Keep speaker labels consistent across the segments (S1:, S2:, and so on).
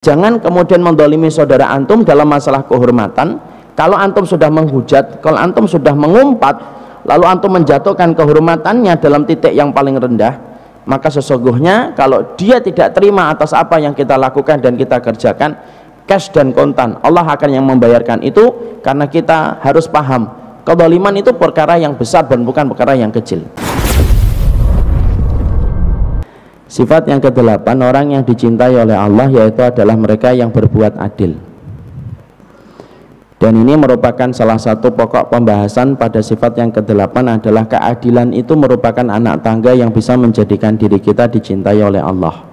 S1: Jangan kemudian mendolimi saudara antum dalam masalah kehormatan. Kalau antum sudah menghujat, kalau antum sudah mengumpat, lalu antum menjatuhkan kehormatannya dalam titik yang paling rendah, maka sesungguhnya kalau dia tidak terima atas apa yang kita lakukan dan kita kerjakan, cash dan kontan, Allah akan yang membayarkan itu. Karena kita harus paham, kezaliman itu perkara yang besar dan bukan perkara yang kecil. Sifat yang ke-8 orang yang dicintai oleh Allah yaitu adalah mereka yang berbuat adil. Dan ini merupakan salah satu pokok pembahasan pada sifat yang ke-8 adalah keadilan itu merupakan anak tangga yang bisa menjadikan diri kita dicintai oleh Allah.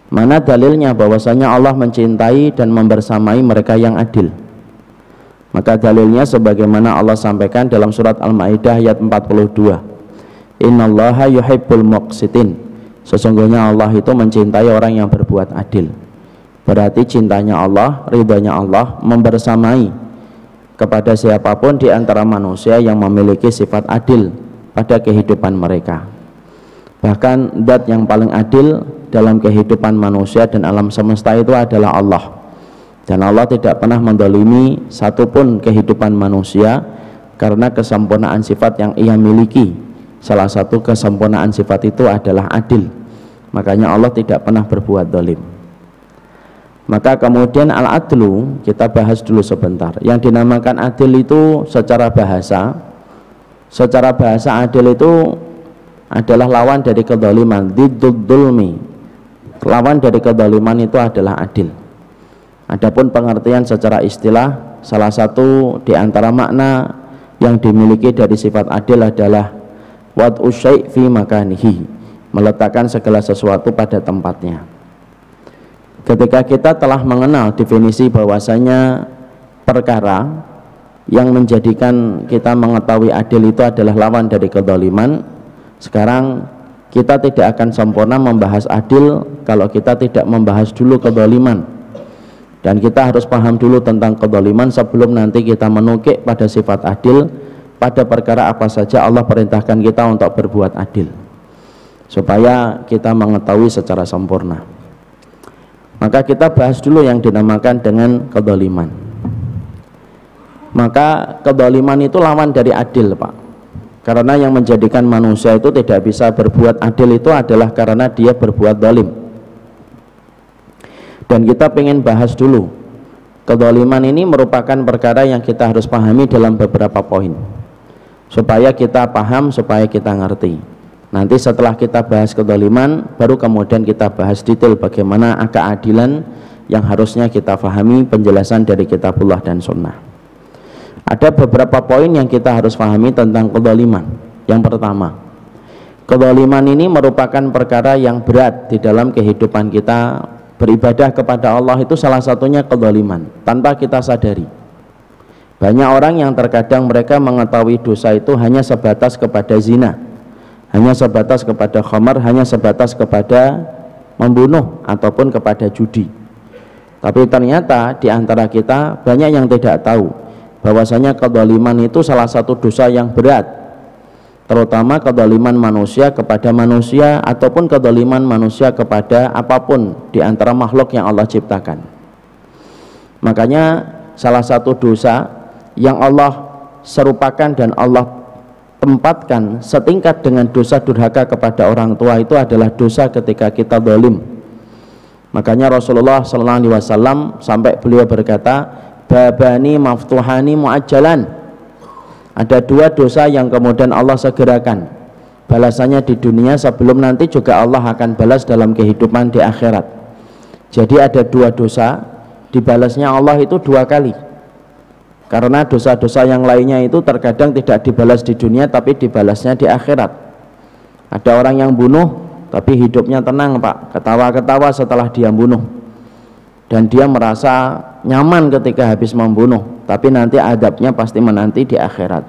S1: Mana dalilnya bahwasanya Allah mencintai dan membersamai mereka yang adil? Maka dalilnya sebagaimana Allah sampaikan dalam surat Al-Maidah ayat 42. Innallaha yuhibbul muqsitin. Sesungguhnya Allah itu mencintai orang yang berbuat adil. Berarti cintanya Allah, ridhonya Allah membersamai kepada siapapun di antara manusia yang memiliki sifat adil pada kehidupan mereka. Bahkan zat yang paling adil dalam kehidupan manusia dan alam semesta itu adalah Allah. Dan Allah tidak pernah mendolimi satupun kehidupan manusia karena kesempurnaan sifat yang ia miliki. Salah satu kesempurnaan sifat itu adalah adil. Makanya Allah tidak pernah berbuat zalim. Maka kemudian al-adlu kita bahas dulu sebentar. Yang dinamakan adil itu secara bahasa adil itu adalah lawan dari kezaliman, diddud dzulmi. Lawan dari kezaliman itu adalah adil. Adapun pengertian secara istilah, salah satu di antara makna yang dimiliki dari sifat adil adalah wad'u syai' fi makanihi, meletakkan segala sesuatu pada tempatnya. Ketika kita telah mengenal definisi bahwasanya perkara yang menjadikan kita mengetahui adil itu adalah lawan dari kezaliman, sekarang kita tidak akan sempurna membahas adil kalau kita tidak membahas dulu kezaliman. Dan kita harus paham dulu tentang kezaliman sebelum nanti kita menukik pada sifat adil. Pada perkara apa saja Allah perintahkan kita untuk berbuat adil, supaya kita mengetahui secara sempurna. Maka kita bahas dulu yang dinamakan dengan kezaliman. Maka kezaliman itu lawan dari adil, Pak. Karena yang menjadikan manusia itu tidak bisa berbuat adil itu adalah karena dia berbuat zalim. Dan kita ingin bahas dulu, kezaliman ini merupakan perkara yang kita harus pahami dalam beberapa poin, supaya kita paham, supaya kita ngerti. Nanti setelah kita bahas kezaliman, baru kemudian kita bahas detail bagaimana keadilan yang harusnya kita pahami penjelasan dari kitabullah dan sunnah. Ada beberapa poin yang kita harus pahami tentang kezaliman. Yang pertama, kezaliman ini merupakan perkara yang berat di dalam kehidupan kita. Beribadah kepada Allah itu salah satunya kezaliman tanpa kita sadari. Banyak orang yang terkadang mereka mengetahui dosa itu hanya sebatas kepada zina, hanya sebatas kepada khamar, hanya sebatas kepada membunuh ataupun kepada judi. Tapi ternyata di antara kita banyak yang tidak tahu bahwasanya kezaliman itu salah satu dosa yang berat, terutama kezaliman manusia kepada manusia ataupun kezaliman manusia kepada apapun di antara makhluk yang Allah ciptakan. Makanya salah satu dosa yang Allah serupakan dan Allah tempatkan setingkat dengan dosa durhaka kepada orang tua itu adalah dosa ketika kita zalim. Makanya Rasulullah SAW sampai beliau berkata, babani maftuhani muajjalan. Ada dua dosa yang kemudian Allah segerakan balasannya di dunia sebelum nanti juga Allah akan balas dalam kehidupan di akhirat. Jadi ada dua dosa dibalasnya Allah itu dua kali. Karena dosa-dosa yang lainnya itu terkadang tidak dibalas di dunia tapi dibalasnya di akhirat. Ada orang yang bunuh tapi hidupnya tenang, Pak, ketawa-ketawa setelah dia bunuh, dan dia merasa nyaman ketika habis membunuh, tapi nanti adabnya pasti menanti di akhirat.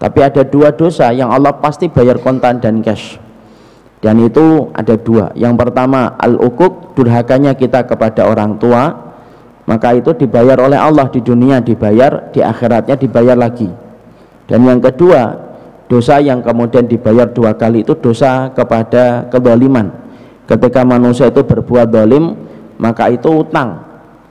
S1: Tapi ada dua dosa yang Allah pasti bayar kontan dan cash, dan itu ada dua. Yang pertama al-uquq, durhakanya kita kepada orang tua, maka itu dibayar oleh Allah di dunia, dibayar di akhiratnya, dibayar lagi. Dan yang kedua, dosa yang kemudian dibayar dua kali itu dosa kepada kezaliman. Ketika manusia itu berbuat zalim, maka itu utang.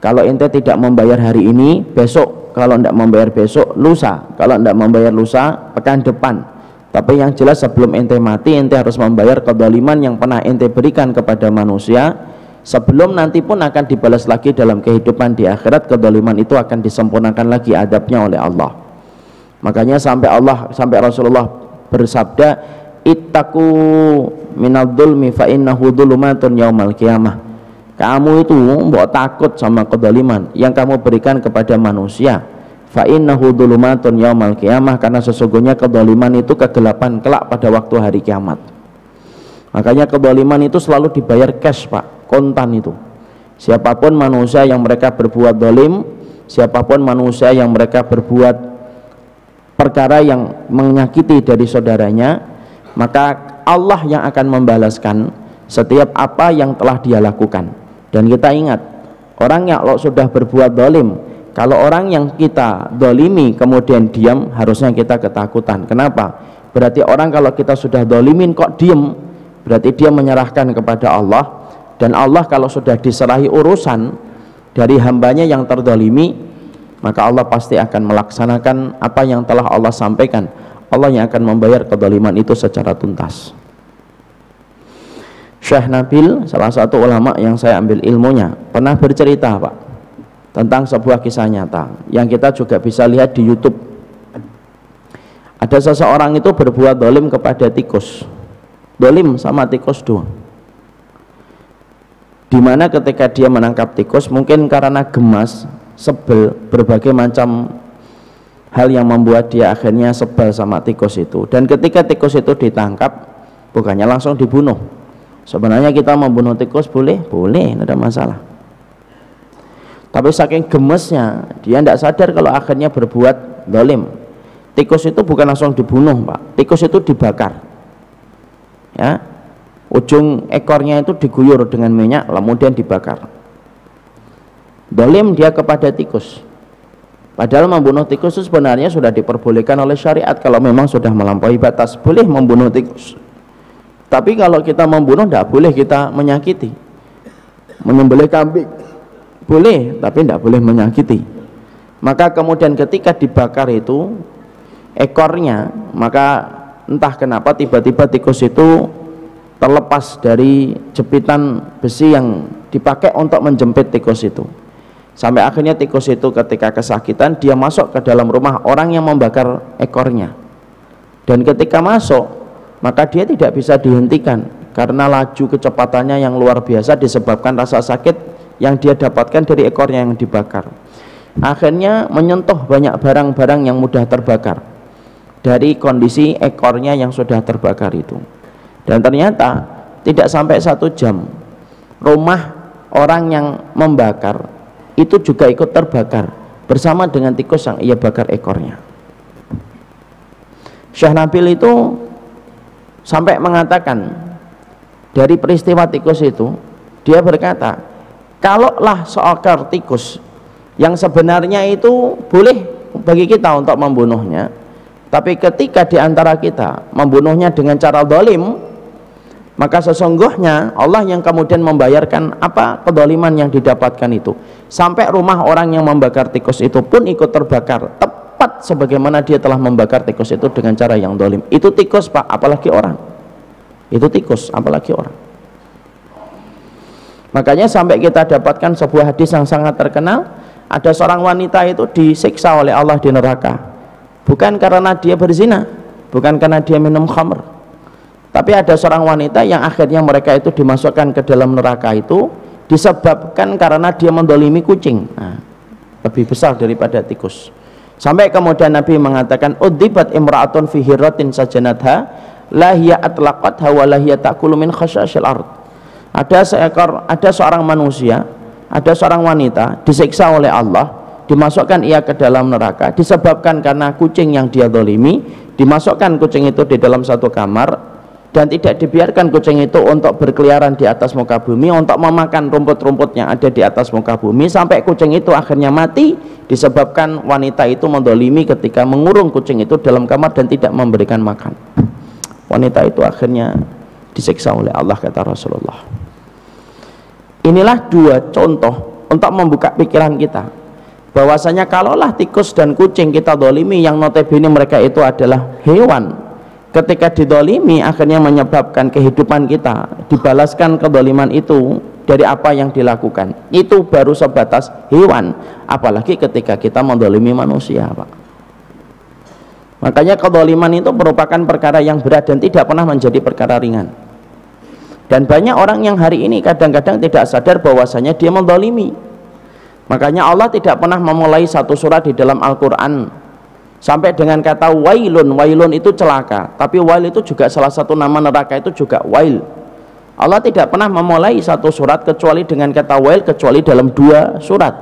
S1: Kalau ente tidak membayar hari ini, besok. Kalau tidak membayar besok, lusa. Kalau tidak membayar lusa, pekan depan. Tapi yang jelas sebelum ente mati, ente harus membayar kezaliman yang pernah ente berikan kepada manusia. Sebelum nanti pun akan dibalas lagi dalam kehidupan di akhirat, kezaliman itu akan disempurnakan lagi adabnya oleh Allah. Makanya sampai Rasulullah bersabda, ittaqu minadh-dhulmi fa innahu dhulumatun yaumal qiyamah. Kamu itu mbok takut sama kezaliman yang kamu berikan kepada manusia. Fa innahu dhulumatun yaumal qiyamah, karena sesungguhnya kezaliman itu kegelapan kelak pada waktu hari kiamat. Makanya kezaliman itu selalu dibayar cash, Pak, kontan itu. Siapapun manusia yang mereka berbuat zalim, siapapun manusia yang mereka berbuat perkara yang menyakiti dari saudaranya, maka Allah yang akan membalaskan setiap apa yang telah dia lakukan. Dan kita ingat, orang yang sudah berbuat zalim, kalau orang yang kita zalimi kemudian diam, harusnya kita ketakutan. Kenapa? Berarti orang kalau kita sudah zalimin kok diam, berarti dia menyerahkan kepada Allah. Dan Allah kalau sudah diserahi urusan dari hambanya yang terzalimi, maka Allah pasti akan melaksanakan apa yang telah Allah sampaikan. Allah yang akan membayar kezaliman itu secara tuntas. Syekh Nabil, salah satu ulama yang saya ambil ilmunya, pernah bercerita, Pak, tentang sebuah kisah nyata yang kita juga bisa lihat di YouTube. Ada seseorang itu berbuat zalim kepada tikus, zalim sama tikus doang. Dimana ketika dia menangkap tikus, mungkin karena gemas, sebel, berbagai macam hal yang membuat dia akhirnya sebel sama tikus itu. Dan ketika tikus itu ditangkap, bukannya langsung dibunuh. Sebenarnya kita membunuh tikus boleh, tidak ada masalah. Tapi saking gemesnya, dia tidak sadar kalau akhirnya berbuat zalim. Tikus itu bukan langsung dibunuh, Pak. Tikus itu dibakar. Ya, ujung ekornya itu diguyur dengan minyak, kemudian dibakar. Zalim dia kepada tikus. Padahal membunuh tikus itu sebenarnya sudah diperbolehkan oleh syariat kalau memang sudah melampaui batas, boleh membunuh tikus. Tapi kalau kita membunuh tidak boleh kita menyakiti. Menyembelih kambing boleh, tapi tidak boleh menyakiti. Maka kemudian ketika dibakar itu ekornya, maka entah kenapa tiba-tiba tikus itu terlepas dari jepitan besi yang dipakai untuk menjepit tikus itu. Sampai akhirnya tikus itu ketika kesakitan, dia masuk ke dalam rumah orang yang membakar ekornya. Dan ketika masuk, maka dia tidak bisa dihentikan karena laju kecepatannya yang luar biasa disebabkan rasa sakit yang dia dapatkan dari ekornya yang dibakar. Akhirnya menyentuh banyak barang-barang yang mudah terbakar dari kondisi ekornya yang sudah terbakar itu. Dan ternyata tidak sampai 1 jam, rumah orang yang membakar itu juga ikut terbakar bersama dengan tikus yang ia bakar ekornya. Syekh Nabil itu sampai mengatakan dari peristiwa tikus itu, dia berkata, kalaulah seekor tikus yang sebenarnya itu boleh bagi kita untuk membunuhnya, tapi ketika diantara kita membunuhnya dengan cara zalim, maka sesungguhnya Allah yang kemudian membayarkan apa kezaliman yang didapatkan itu. Sampai rumah orang yang membakar tikus itu pun ikut terbakar, tepat sebagaimana dia telah membakar tikus itu dengan cara yang zalim. Itu tikus, Pak, apalagi orang. Itu tikus, apalagi orang. Makanya sampai kita dapatkan sebuah hadis yang sangat terkenal, ada seorang wanita itu disiksa oleh Allah di neraka, bukan karena dia berzina, bukan karena dia minum khamr, tapi ada seorang wanita yang akhirnya mereka itu dimasukkan ke dalam neraka itu disebabkan karena dia mendolimi kucing. Nah, lebih besar daripada tikus. Sampai kemudian Nabi mengatakan, udzibat imra'atun fi hirratin sajanatha la hiya atlaqatha wa la hiya ta'kulu min khashasyil ard. Ada seorang manusia, ada seorang wanita disiksa oleh Allah, dimasukkan ia ke dalam neraka disebabkan karena kucing yang dia zalimi. Dimasukkan kucing itu di dalam satu kamar dan tidak dibiarkan kucing itu untuk berkeliaran di atas muka bumi, untuk memakan rumput-rumput yang ada di atas muka bumi, sampai kucing itu akhirnya mati disebabkan wanita itu mendolimi ketika mengurung kucing itu dalam kamar dan tidak memberikan makan. Wanita itu akhirnya disiksa oleh Allah, kata Rasulullah. Inilah dua contoh untuk membuka pikiran kita bahwasanya kalaulah tikus dan kucing kita dolimi, yang notabene mereka itu adalah hewan, ketika didolimi akhirnya menyebabkan kehidupan kita dibalaskan kedoliman itu dari apa yang dilakukan, itu baru sebatas hewan, apalagi ketika kita mendolimi manusia, Pak. Makanya kedoliman itu merupakan perkara yang berat dan tidak pernah menjadi perkara ringan. Dan banyak orang yang hari ini kadang-kadang tidak sadar bahwasanya dia mendolimi. Makanya Allah tidak pernah memulai satu surat di dalam Al-Quran sampai dengan kata wailun. Wailun itu celaka, tapi wail itu juga salah satu nama neraka, itu juga wail. Allah tidak pernah memulai satu surat kecuali dengan kata wail, kecuali dalam dua surat.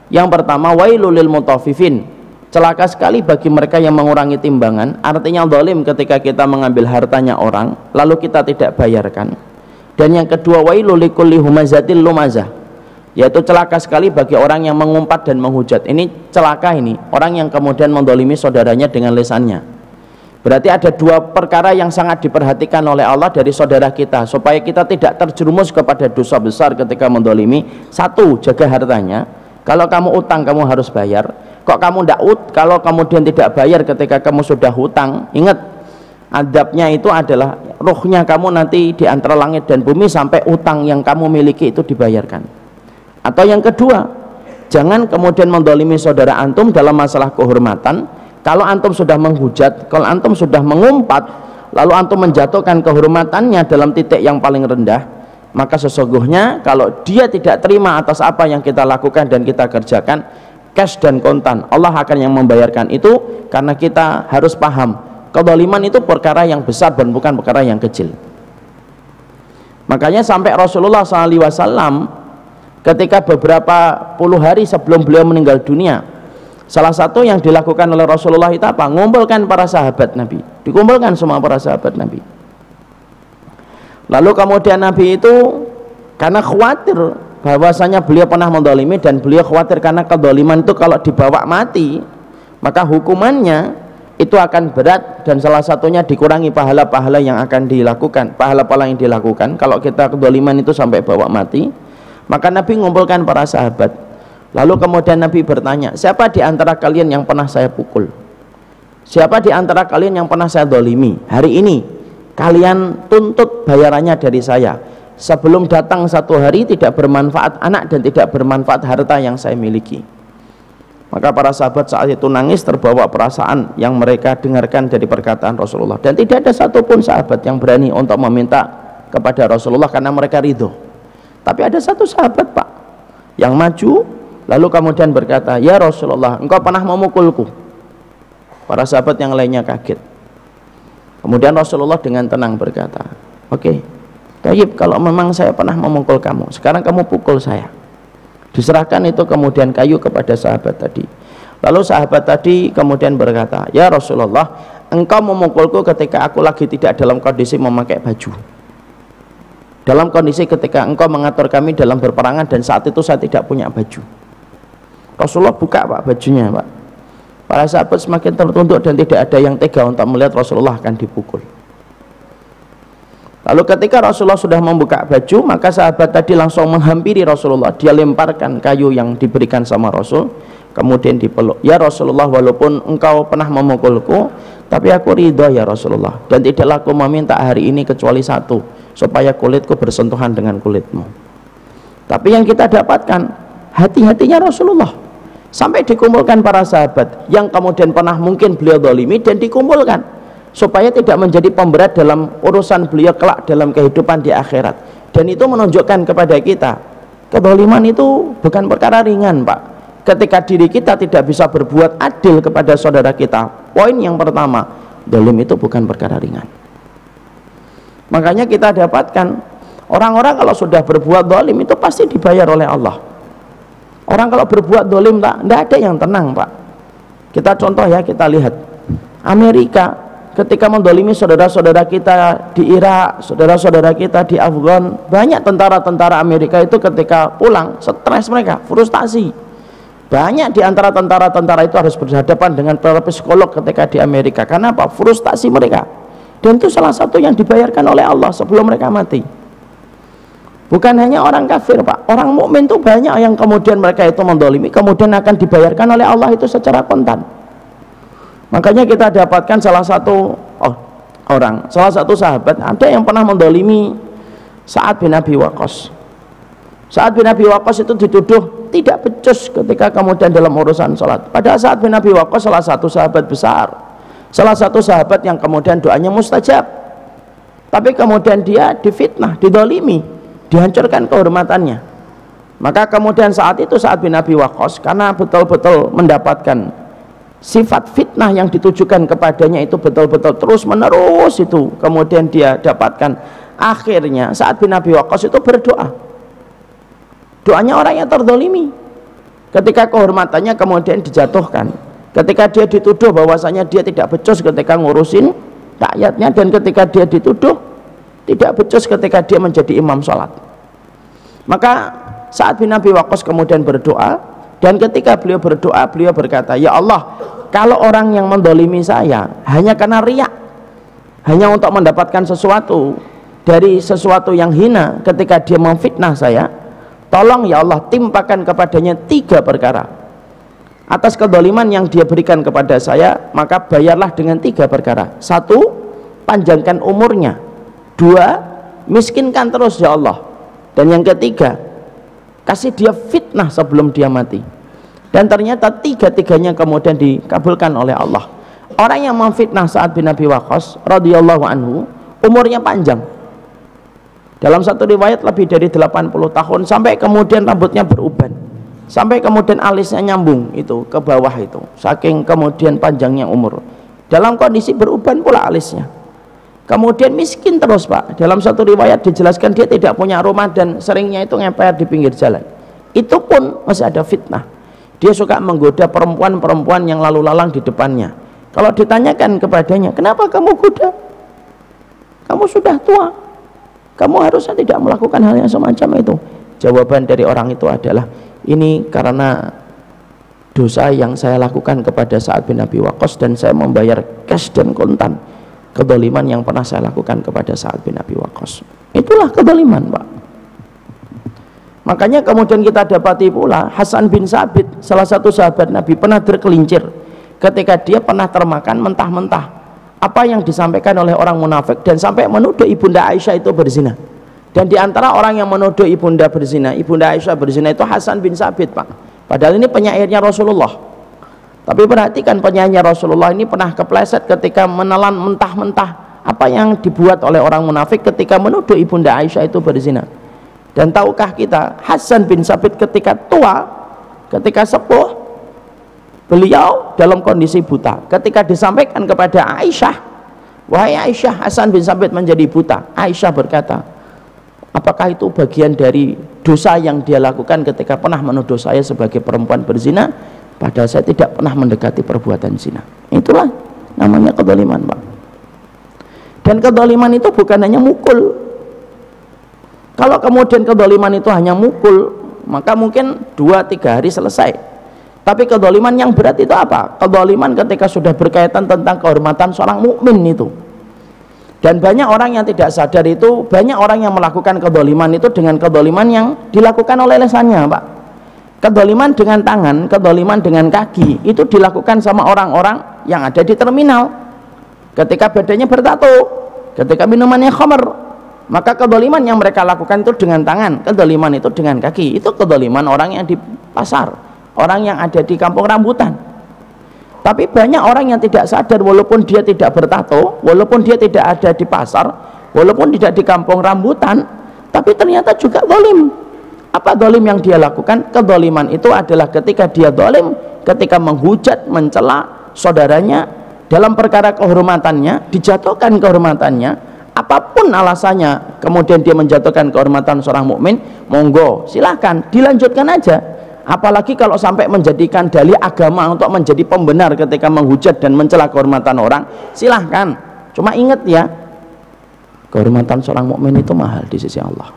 S1: Yang pertama wailul lil mutaffifin, celaka sekali bagi mereka yang mengurangi timbangan, artinya zalim ketika kita mengambil hartanya orang lalu kita tidak bayarkan. Dan yang kedua wailul likulli humazatil lumazah, yaitu celaka sekali bagi orang yang mengumpat dan menghujat. Ini celaka, ini orang yang kemudian mendolimi saudaranya dengan lisannya. Berarti ada dua perkara yang sangat diperhatikan oleh Allah dari saudara kita supaya kita tidak terjerumus kepada dosa besar ketika mendolimi. Satu, jaga hartanya. Kalau kamu utang kamu harus bayar. Kok kamu kalau kemudian tidak bayar ketika kamu sudah hutang, ingat adabnya itu adalah ruhnya kamu nanti di antara langit dan bumi sampai utang yang kamu miliki itu dibayarkan. Atau yang kedua, jangan kemudian mendolimi saudara antum dalam masalah kehormatan. Kalau antum sudah menghujat, kalau antum sudah mengumpat, lalu antum menjatuhkan kehormatannya dalam titik yang paling rendah, maka sesungguhnya kalau dia tidak terima atas apa yang kita lakukan dan kita kerjakan, cash dan kontan, Allah akan yang membayarkan itu. Karena kita harus paham, kezaliman itu perkara yang besar dan bukan perkara yang kecil. Makanya sampai Rasulullah SAW ketika beberapa puluh hari sebelum beliau meninggal dunia, salah satu yang dilakukan oleh Rasulullah itu apa? Mengumpulkan para sahabat Nabi, dikumpulkan semua para sahabat Nabi. Lalu kemudian Nabi itu karena khawatir bahwasanya beliau pernah mendolimi, dan beliau khawatir karena kedoliman itu kalau dibawa mati maka hukumannya itu akan berat, dan salah satunya dikurangi pahala-pahala yang akan dilakukan, pahala-pahala yang dilakukan kalau kita kedoliman itu sampai bawa mati. Maka Nabi mengumpulkan para sahabat, lalu kemudian Nabi bertanya, siapa di antara kalian yang pernah saya pukul? Siapa di antara kalian yang pernah saya dolimi? Hari ini kalian tuntut bayarannya dari saya. Sebelum datang satu hari tidak bermanfaat anak dan tidak bermanfaat harta yang saya miliki. Maka para sahabat saat itu nangis terbawa perasaan yang mereka dengarkan dari perkataan Rasulullah. Dan tidak ada satupun sahabat yang berani untuk meminta kepada Rasulullah karena mereka ridho. Tapi ada satu sahabat, Pak, yang maju lalu kemudian berkata, ya Rasulullah, engkau pernah memukulku. Para sahabat yang lainnya kaget. Kemudian Rasulullah dengan tenang berkata, oke, Tayyib, kalau memang saya pernah memukul kamu, sekarang kamu pukul saya. Diserahkan itu kemudian kayu kepada sahabat tadi. Lalu sahabat tadi kemudian berkata, ya Rasulullah, engkau memukulku ketika aku lagi tidak dalam kondisi memakai baju, dalam kondisi ketika engkau mengatur kami dalam berperangan, dan saat itu saya tidak punya baju. Rasulullah buka, Pak, bajunya, Pak. Para sahabat semakin tertunduk dan tidak ada yang tega untuk melihat Rasulullah akan dipukul. Lalu ketika Rasulullah sudah membuka baju, maka sahabat tadi langsung menghampiri Rasulullah. Dia lemparkan kayu yang diberikan sama Rasul, kemudian dipeluk. Ya Rasulullah, walaupun engkau pernah memukulku, tapi aku ridho ya Rasulullah, dan tidaklah aku meminta hari ini kecuali satu, supaya kulitku bersentuhan dengan kulitmu. Tapi yang kita dapatkan hati-hatinya Rasulullah, sampai dikumpulkan para sahabat yang kemudian pernah mungkin beliau dolimi, dan dikumpulkan supaya tidak menjadi pemberat dalam urusan beliau kelak dalam kehidupan di akhirat. Dan itu menunjukkan kepada kita, kedoliman itu bukan perkara ringan, Pak. Ketika diri kita tidak bisa berbuat adil kepada saudara kita, poin yang pertama, dolim itu bukan perkara ringan. Makanya kita dapatkan orang-orang kalau sudah berbuat dolim itu pasti dibayar oleh Allah. Orang kalau berbuat dolim, tidak ada yang tenang, Pak. Kita contoh ya, kita lihat Amerika ketika mendolimi saudara-saudara kita di Irak, saudara-saudara kita di Afgan. Banyak tentara-tentara Amerika itu ketika pulang stres, mereka frustasi. Banyak di antara tentara-tentara itu harus berhadapan dengan para psikolog ketika di Amerika. Karena apa? Frustasi mereka. Dan itu salah satu yang dibayarkan oleh Allah sebelum mereka mati. Bukan hanya orang kafir Pak, orang mukmin itu banyak yang kemudian mereka itu mendolimi, kemudian akan dibayarkan oleh Allah itu secara kontan. Makanya kita dapatkan salah satu sahabat ada yang pernah mendolimi Sa'ad bin Abi Waqqas. Sa'ad bin Abi Waqqas itu dituduh tidak becus ketika kemudian dalam urusan sholat. Padahal Sa'ad bin Abi Waqqas salah satu sahabat besar, salah satu sahabat yang kemudian doanya mustajab, tapi kemudian dia difitnah, didolimi, dihancurkan kehormatannya. Maka kemudian saat itu Sa'ad bin Abi Waqqas karena betul-betul mendapatkan sifat fitnah yang ditujukan kepadanya itu betul-betul terus menerus itu kemudian dia dapatkan, akhirnya Sa'ad bin Abi Waqqas itu berdoa. Doanya orang yang terdolimi ketika kehormatannya kemudian dijatuhkan, ketika dia dituduh bahwasanya dia tidak becus ketika ngurusin rakyatnya, dan ketika dia dituduh tidak becus ketika dia menjadi imam sholat. Maka Sa'ad bin Abi Waqqas kemudian berdoa, dan ketika beliau berdoa beliau berkata, ya Allah, kalau orang yang mendolimi saya hanya karena riak, hanya untuk mendapatkan sesuatu dari sesuatu yang hina ketika dia memfitnah saya, tolong ya Allah timpakan kepadanya 3 perkara atas kedoliman yang dia berikan kepada saya, maka bayarlah dengan 3 perkara. 1, panjangkan umurnya. 2, miskinkan terus ya Allah. Dan yang ketiga, kasih dia fitnah sebelum dia mati. Dan ternyata 3-tiganya kemudian dikabulkan oleh Allah. Orang yang memfitnah Sa'ad bin Abi Waqqas radhiyallahu anhu umurnya panjang. Dalam satu riwayat lebih dari 80 tahun, sampai kemudian rambutnya beruban, sampai kemudian alisnya nyambung itu ke bawah itu, saking kemudian panjangnya umur. Dalam kondisi beruban pula alisnya. Kemudian miskin terus Pak. Dalam satu riwayat dijelaskan dia tidak punya rumah dan seringnya itu ngeper di pinggir jalan. Itu pun masih ada fitnah. Dia suka menggoda perempuan-perempuan yang lalu lalang di depannya. Kalau ditanyakan kepadanya, kenapa kamu goda? Kamu sudah tua, kamu harusnya tidak melakukan hal yang semacam itu. Jawaban dari orang itu adalah, ini karena dosa yang saya lakukan kepada Sa'ad bin Abi Waqqas, dan saya membayar cash dan kontan kedoliman yang pernah saya lakukan kepada Sa'ad bin Abi Waqqas. Itulah kedoliman Pak. Makanya kemudian kita dapati pula Hasan bin Sabit, salah satu sahabat Nabi, pernah tergelincir ketika dia pernah termakan mentah-mentah apa yang disampaikan oleh orang munafik, dan sampai menuduh ibunda Aisyah itu berzina. Dan diantara orang yang menuduh ibunda Aisyah berzina itu Hasan bin Sabit Pak. Padahal ini penyairnya Rasulullah. Tapi perhatikan, penyairnya Rasulullah ini pernah kepleset ketika menelan mentah-mentah apa yang dibuat oleh orang munafik ketika menuduh ibunda Aisyah itu berzina. Dan tahukah kita, Hasan bin Sabit ketika tua, ketika sepuh, beliau dalam kondisi buta. Ketika disampaikan kepada Aisyah, wahai Aisyah, Hasan bin Sabit menjadi buta. Aisyah berkata, apakah itu bagian dari dosa yang dia lakukan ketika pernah menuduh saya sebagai perempuan berzina, padahal saya tidak pernah mendekati perbuatan zina. Itulah namanya kedoliman Pak. Dan kedoliman itu bukan hanya mukul. Kalau kemudian kedoliman itu hanya mukul, maka mungkin 2-3 hari selesai. Tapi kedoliman yang berat itu apa? Kedoliman ketika sudah berkaitan tentang kehormatan seorang mukmin itu. Dan banyak orang yang tidak sadar itu, banyak orang yang melakukan kedoliman itu dengan kedoliman yang dilakukan oleh lesannya Pak. Kedoliman dengan tangan, kedoliman dengan kaki, itu dilakukan sama orang-orang yang ada di terminal. Ketika badannya bertato, ketika minumannya khamr, maka kedoliman yang mereka lakukan itu dengan tangan, kedoliman itu dengan kaki. Itu kedoliman orang yang di pasar, orang yang ada di kampung rambutan. Tapi banyak orang yang tidak sadar, walaupun dia tidak bertato, walaupun dia tidak ada di pasar, walaupun tidak di kampung rambutan, tapi ternyata juga zalim. Apa zalim yang dia lakukan? Kedoliman itu adalah ketika dia zalim, ketika menghujat, mencela saudaranya dalam perkara kehormatannya, dijatuhkan kehormatannya, apapun alasannya, kemudian dia menjatuhkan kehormatan seorang mukmin, monggo silahkan dilanjutkan aja. Apalagi kalau sampai menjadikan dalih agama untuk menjadi pembenar ketika menghujat dan mencela kehormatan orang, silahkan. Cuma ingat ya, kehormatan seorang mukmin itu mahal di sisi Allah.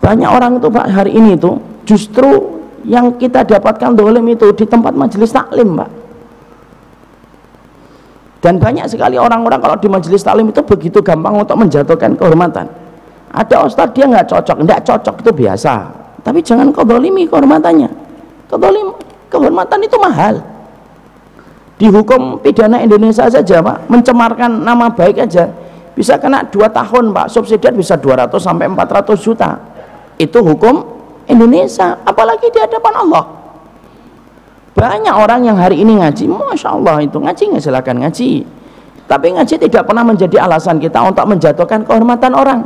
S1: Banyak orang itu Pak hari ini itu justru yang kita dapatkan dolim itu di tempat majelis taklim Pak. Dan banyak sekali orang-orang kalau di majelis taklim itu begitu gampang untuk menjatuhkan kehormatan. Ada ustadz dia nggak cocok, nggak cocok itu biasa, tapi jangan kau dolimi kehormatannya. Kehormatan itu mahal. Di hukum pidana Indonesia saja Pak, mencemarkan nama baik aja bisa kena 2 tahun Pak, subsidiar bisa 200 sampai 400 juta. Itu hukum Indonesia, apalagi di hadapan Allah. Banyak orang yang hari ini ngaji, Masya Allah itu ngaji, nggak silakan ngaji, tapi ngaji tidak pernah menjadi alasan kita untuk menjatuhkan kehormatan orang.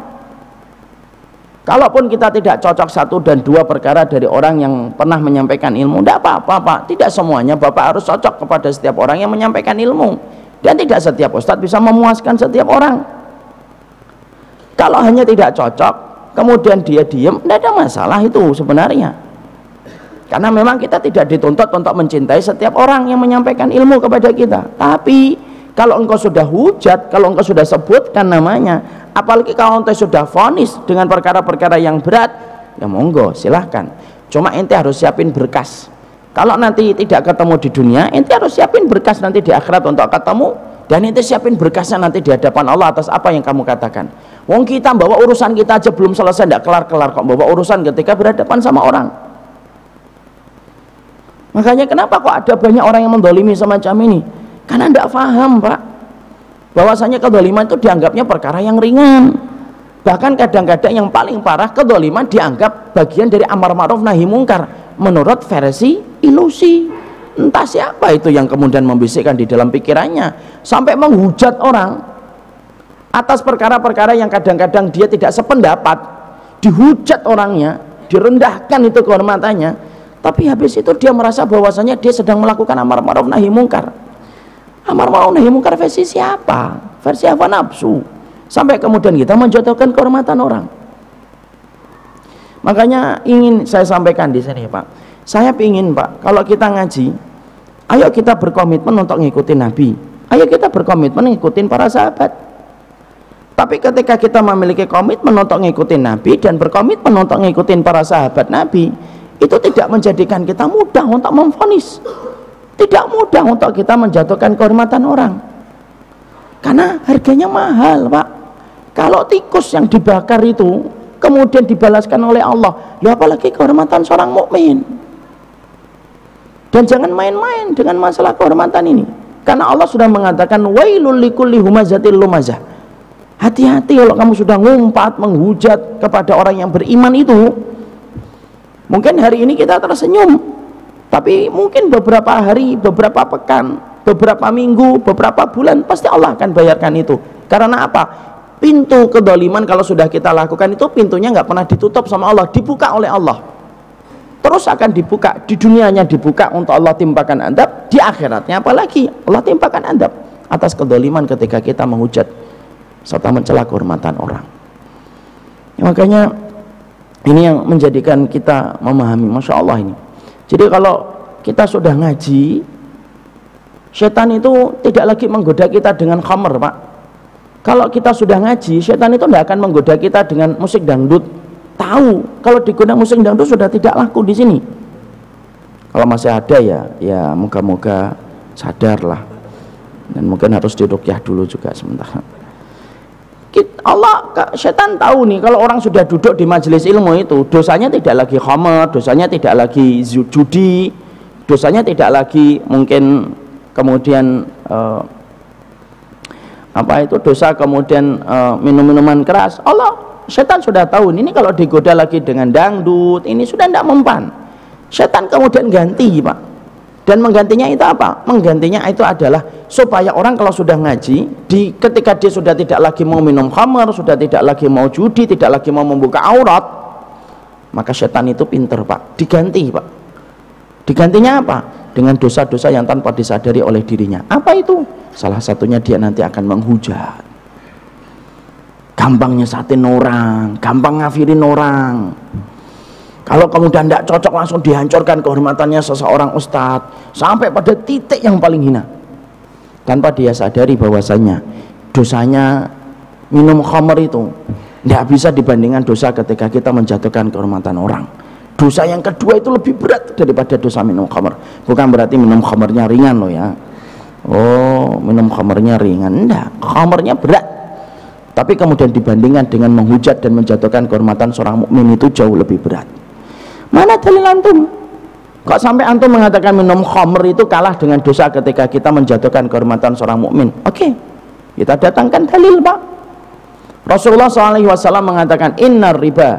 S1: Kalaupun kita tidak cocok 1 dan 2 perkara dari orang yang pernah menyampaikan ilmu, tidak apa-apa Pak, tidak semuanya Bapak harus cocok kepada setiap orang yang menyampaikan ilmu, dan tidak setiap ustadz bisa memuaskan setiap orang. Kalau hanya tidak cocok kemudian dia diam, tidak ada masalah itu sebenarnya, karena memang kita tidak dituntut untuk mencintai setiap orang yang menyampaikan ilmu kepada kita. Tapi kalau engkau sudah hujat, kalau engkau sudah sebutkan namanya, apalagi kalau ente sudah vonis dengan perkara-perkara yang berat, ya monggo silahkan. Cuma ente harus siapin berkas. Kalau nanti tidak ketemu di dunia, ente harus siapin berkas nanti di akhirat untuk ketemu, dan ente siapin berkasnya nanti di hadapan Allah atas apa yang kamu katakan. Wong kita bawa urusan kita aja belum selesai, tidak kelar-kelar kok bawa urusan ketika berhadapan sama orang. Makanya kenapa kok ada banyak orang yang mendolimi semacam ini? Karena tidak paham Pak, bahwasanya kedoliman itu dianggapnya perkara yang ringan. Bahkan kadang-kadang yang paling parah, kedoliman dianggap bagian dari amar ma'ruf nahi mungkar menurut versi ilusi. Entah siapa itu yang kemudian membisikkan di dalam pikirannya sampai menghujat orang atas perkara-perkara yang kadang-kadang dia tidak sependapat, dihujat orangnya, direndahkan itu kehormatannya, tapi habis itu dia merasa bahwasanya dia sedang melakukan amar ma'ruf nahi mungkar. Amar ma'ruf nahi mungkar versi siapa? Versi hawa nafsu. Sampai kemudian kita menjatuhkan kehormatan orang. Makanya ingin saya sampaikan di sini Pak. Saya ingin Pak, kalau kita ngaji, ayo kita berkomitmen untuk ngikutin Nabi. Ayo kita berkomitmen ngikutin para sahabat. Tapi ketika kita memiliki komitmen untuk ngikutin Nabi dan berkomitmen untuk ngikutin para sahabat Nabi, itu tidak menjadikan kita mudah untuk memvonis. Tidak mudah untuk kita menjatuhkan kehormatan orang, karena harganya mahal Pak. Kalau tikus yang dibakar itu kemudian dibalaskan oleh Allah, ya apalagi kehormatan seorang mukmin. Dan jangan main-main dengan masalah kehormatan ini, karena Allah sudah mengatakan wailul likulli humazatil lumazah. Hati-hati kalau kamu sudah ngumpat menghujat kepada orang yang beriman itu. Mungkin hari ini kita tersenyum, tapi mungkin beberapa hari, beberapa pekan, beberapa minggu, beberapa bulan pasti Allah akan bayarkan itu. Karena apa? Pintu kedoliman kalau sudah kita lakukan itu pintunya nggak pernah ditutup sama Allah, dibuka oleh Allah. Terus akan dibuka, di dunianya dibuka untuk Allah timpakan adab, di akhiratnya apalagi Allah timpakan adab atas kedoliman ketika kita menghujat serta mencela kehormatan orang. Ya, makanya ini yang menjadikan kita memahami, Masya Allah ini. Jadi kalau kita sudah ngaji, setan itu tidak lagi menggoda kita dengan khamr Pak. Kalau kita sudah ngaji, setan itu tidak akan menggoda kita dengan musik dangdut. Tahu kalau digoda musik dangdut sudah tidak laku di sini. Kalau masih ada ya moga-moga sadarlah, dan mungkin harus diruqyah dulu juga sementara. Setan tahu nih kalau orang sudah duduk di majelis ilmu itu dosanya tidak lagi khamr, dosanya tidak lagi judi, dosanya tidak lagi mungkin kemudian dosa kemudian minum-minuman keras. Setan sudah tahu ini kalau digoda lagi dengan dangdut ini sudah tidak mempan. Setan kemudian ganti Pak, dan menggantinya itu apa? Menggantinya itu adalah supaya orang kalau sudah ngaji, ketika dia sudah tidak lagi mau minum khamr, sudah tidak lagi mau judi, tidak lagi mau membuka aurat, maka setan itu pinter Pak, diganti Pak. Digantinya apa? Dengan dosa-dosa yang tanpa disadari oleh dirinya. Apa itu? Salah satunya dia nanti akan menghujat, gampang nyesatin orang, gampang ngafirin orang. Kalau kemudian tidak cocok langsung dihancurkan kehormatannya seseorang ustadz sampai pada titik yang paling hina, tanpa dia sadari bahwasanya dosanya minum khamr itu tidak bisa dibandingkan dosa ketika kita menjatuhkan kehormatan orang. Dosa yang kedua itu lebih berat daripada dosa minum khamr. Bukan berarti minum khamrnya ringan loh ya. Oh, minum khamrnya ringan, enggak, khamrnya berat. Tapi kemudian dibandingkan dengan menghujat dan menjatuhkan kehormatan seorang mukmin itu jauh lebih berat. Mana dalil antum? Kok sampai antum mengatakan minum khamr itu kalah dengan dosa ketika kita menjatuhkan kehormatan seorang mukmin? Oke, kita datangkan dalil, Pak. Rasulullah SAW mengatakan innar riba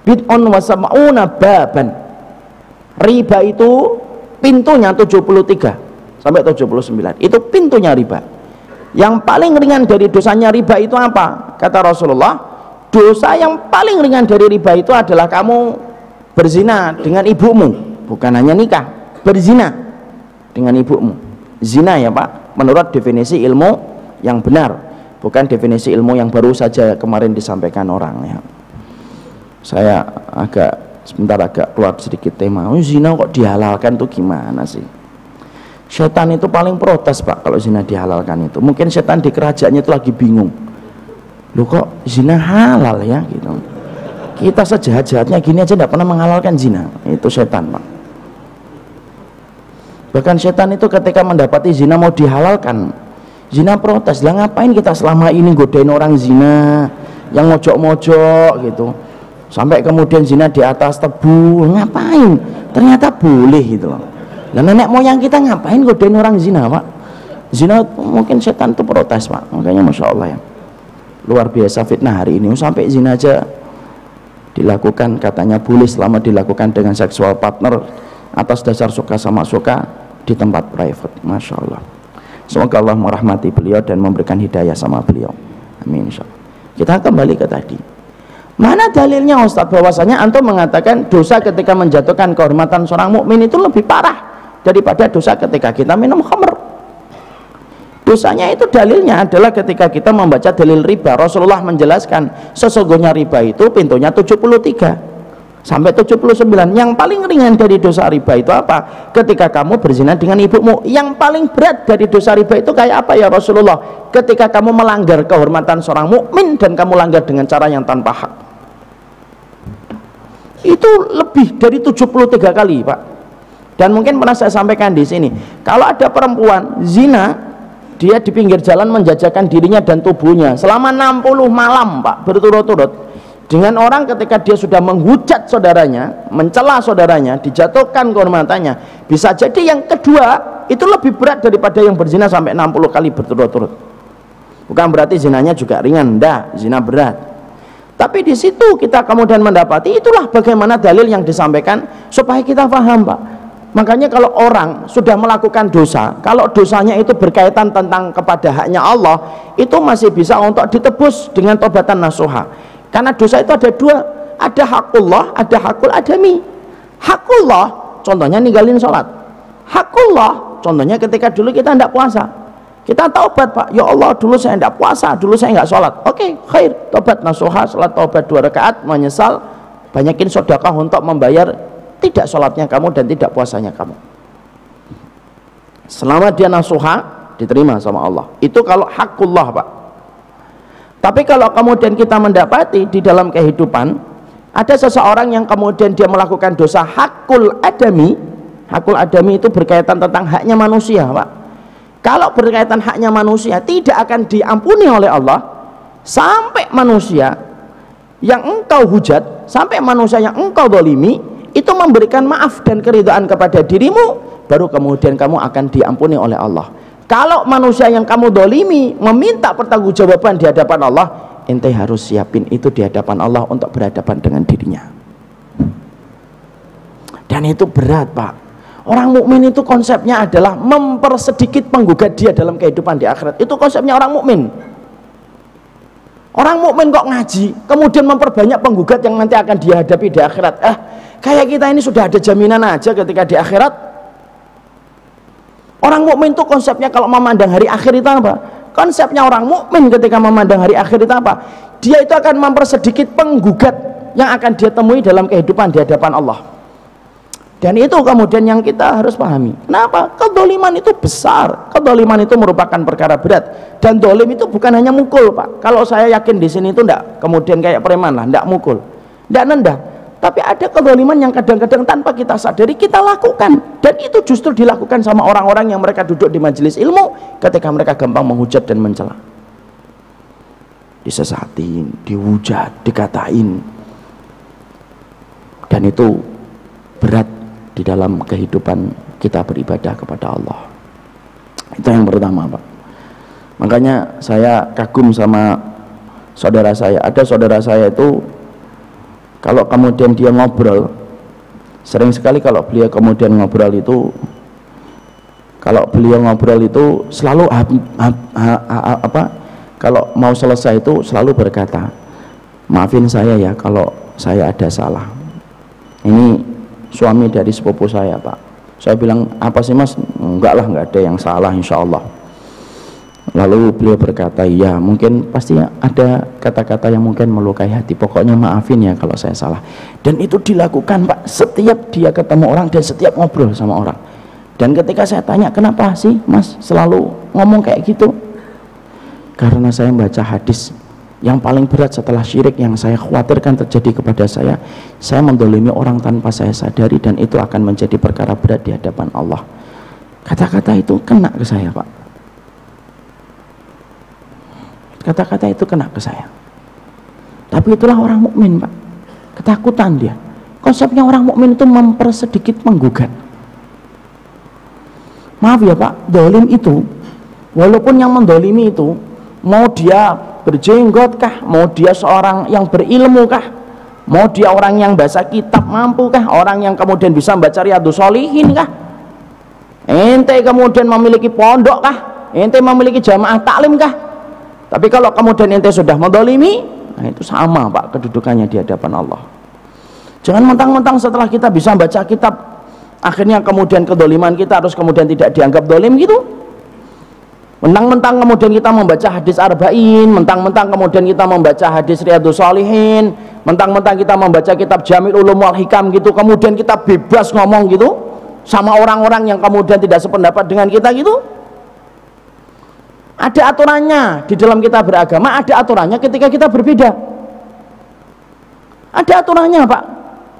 S1: bid'un wa sab'una baban. Riba itu pintunya 73 sampai 79. Itu pintunya riba. Yang paling ringan dari dosanya riba itu apa? Kata Rasulullah, dosa yang paling ringan dari riba itu adalah kamu berzina dengan ibumu. Bukan hanya nikah, berzina dengan ibumu. Zina ya Pak, menurut definisi ilmu yang benar, bukan definisi ilmu yang baru saja kemarin disampaikan orang ya. Saya sebentar agak keluar sedikit tema. Zina kok dihalalkan tuh gimana sih? Setan itu paling protes Pak kalau zina dihalalkan itu. Mungkin setan di kerajaannya itu lagi bingung. Loh kok zina halal ya gitu. Kita sejahat-jahatnya gini aja tidak pernah menghalalkan zina. Itu setan Pak. Bahkan setan itu ketika mendapati zina mau dihalalkan, zina protes. Lah ngapain kita selama ini godain orang zina yang mojok-mojok gitu. Sampai kemudian zina di atas tebu, ngapain? Ternyata boleh gitu loh. Nah nenek moyang kita ngapain godain orang zina Pak? Zina mungkin setan itu protes Pak. Makanya Masya Allah ya, luar biasa fitnah hari ini. Sampai zina aja dilakukan, katanya boleh selama dilakukan dengan seksual partner atas dasar suka sama suka di tempat private. Masya Allah. Semoga Allah merahmati beliau dan memberikan hidayah sama beliau. Amin insya Allah. Kita kembali ke tadi. Mana dalilnya Ustaz bahwasanya antum mengatakan dosa ketika menjatuhkan kehormatan seorang mukmin itu lebih parah daripada dosa ketika kita minum khamr? Dosanya itu dalilnya adalah ketika kita membaca dalil riba. Rasulullah menjelaskan sesungguhnya riba itu pintunya 73 sampai 79. Yang paling ringan dari dosa riba itu apa? Ketika kamu berzina dengan ibumu. Yang paling berat dari dosa riba itu kayak apa ya Rasulullah? Ketika kamu melanggar kehormatan seorang mukmin dan kamu langgar dengan cara yang tanpa hak. Itu lebih dari 73 kali Pak. Dan mungkin pernah saya sampaikan di sini, kalau ada perempuan zina, dia di pinggir jalan menjajakan dirinya dan tubuhnya selama 60 malam Pak, berturut-turut, dengan orang ketika dia sudah menghujat saudaranya, mencela saudaranya, dijatuhkan kehormatannya, bisa jadi yang kedua itu lebih berat daripada yang berzina sampai 60 kali berturut-turut. Bukan berarti zinanya juga ringan, enggak, zina berat. Tapi di situ kita kemudian mendapati itulah bagaimana dalil yang disampaikan supaya kita paham Pak. Makanya kalau orang sudah melakukan dosa, kalau dosanya itu berkaitan tentang kepada haknya Allah, itu masih bisa untuk ditebus dengan tobatan nasuha. Karena dosa itu ada dua, ada hakullah, ada hakul adami. Hakullah contohnya ninggalin sholat. Hakullah contohnya ketika dulu kita tidak puasa, kita taubat Pak, ya Allah dulu saya tidak puasa, dulu saya nggak sholat. Oke, khair, tobat nasuha, sholat taubat 2 rakaat, menyesal, banyakin sedekah untuk membayar tidak sholatnya kamu dan tidak puasanya kamu. Selama dia nasuha, diterima sama Allah. Itu kalau hakullah Pak. Tapi kalau kemudian kita mendapati di dalam kehidupan ada seseorang yang kemudian dia melakukan dosa hakul adami. Hakul adami itu berkaitan tentang haknya manusia Pak. Kalau berkaitan haknya manusia tidak akan diampuni oleh Allah sampai manusia yang engkau hujat, sampai manusia yang engkau dolimi itu memberikan maaf dan keridhaan kepada dirimu, baru kemudian kamu akan diampuni oleh Allah. Kalau manusia yang kamu dolimi meminta pertanggungjawaban di hadapan Allah, ente harus siapin itu di hadapan Allah untuk berhadapan dengan dirinya. Dan itu berat Pak. Orang mukmin itu konsepnya adalah mempersedikit penggugat dia dalam kehidupan di akhirat. Itu konsepnya orang mukmin. Orang mukmin kok ngaji, kemudian memperbanyak penggugat yang nanti akan dihadapi di akhirat. Kayak kita ini sudah ada jaminan aja ketika di akhirat. Orang mukmin itu konsepnya kalau memandang hari akhir itu apa? Konsepnya orang mukmin ketika memandang hari akhir itu apa? Dia itu akan mempersedikit penggugat yang akan dia temui dalam kehidupan di hadapan Allah. Dan itu kemudian yang kita harus pahami. Kenapa? Kedoliman itu besar. Kedoliman itu merupakan perkara berat. Dan dolim itu bukan hanya mukul Pak. Kalau saya yakin di sini itu enggak kemudian kayak preman lah, enggak mukul, enggak nendah. Tapi ada kedoliman yang kadang-kadang tanpa kita sadari kita lakukan. Dan itu justru dilakukan sama orang-orang yang mereka duduk di majelis ilmu ketika mereka gampang menghujat dan mencela. disesatin, dihujat, dikatain, dan itu berat di dalam kehidupan kita beribadah kepada Allah. Itu yang pertama, Pak. Makanya saya kagum sama saudara saya. Ada saudara saya itu kalau kemudian dia ngobrol, sering sekali kalau beliau kemudian ngobrol itu, selalu kalau mau selesai itu selalu berkata, maafin saya ya kalau saya ada salah. Ini suami dari sepupu saya, Pak. Saya bilang, apa sih Mas? Enggak lah, enggak ada yang salah insya Allah. Lalu beliau berkata, ya mungkin pasti ada kata-kata yang mungkin melukai hati, pokoknya maafin ya kalau saya salah. Dan itu dilakukan, Pak, setiap dia ketemu orang dan setiap ngobrol sama orang. Dan ketika saya tanya, kenapa sih Mas selalu ngomong kayak gitu? Karena saya membaca hadis yang paling berat setelah syirik yang saya khawatirkan terjadi kepada saya mendolimi orang tanpa saya sadari, dan itu akan menjadi perkara berat di hadapan Allah. Kata-kata itu kena ke saya, Pak. Kata-kata itu kena ke saya. Tapi itulah orang mukmin, Pak. Ketakutan dia. Konsepnya orang mukmin itu mempersedikit menggugat. Maaf ya Pak, dolim itu, walaupun yang mendolimi itu, mau dia berjenggot kah, mau dia seorang yang berilmu kah, mau dia orang yang baca kitab mampu kah, orang yang kemudian bisa membaca Riyadhus Shalihin kah, ente kemudian memiliki pondok kah, ente memiliki jamaah taklim kah, tapi kalau kemudian ente sudah mendolimi, nah itu sama Pak kedudukannya di hadapan Allah. Jangan mentang-mentang setelah kita bisa baca kitab, akhirnya kemudian kedoliman kita harus kemudian tidak dianggap dolim gitu. Mentang-mentang kemudian kita membaca hadis arba'in, mentang-mentang kemudian kita membaca hadis Riyadhus Shalihin, mentang-mentang kita membaca kitab Jamil Ulum wal Hikam gitu, kemudian kita bebas ngomong gitu sama orang-orang yang kemudian tidak sependapat dengan kita gitu. Ada aturannya di dalam kita beragama, ada aturannya ketika kita berbeda. Ada aturannya, Pak.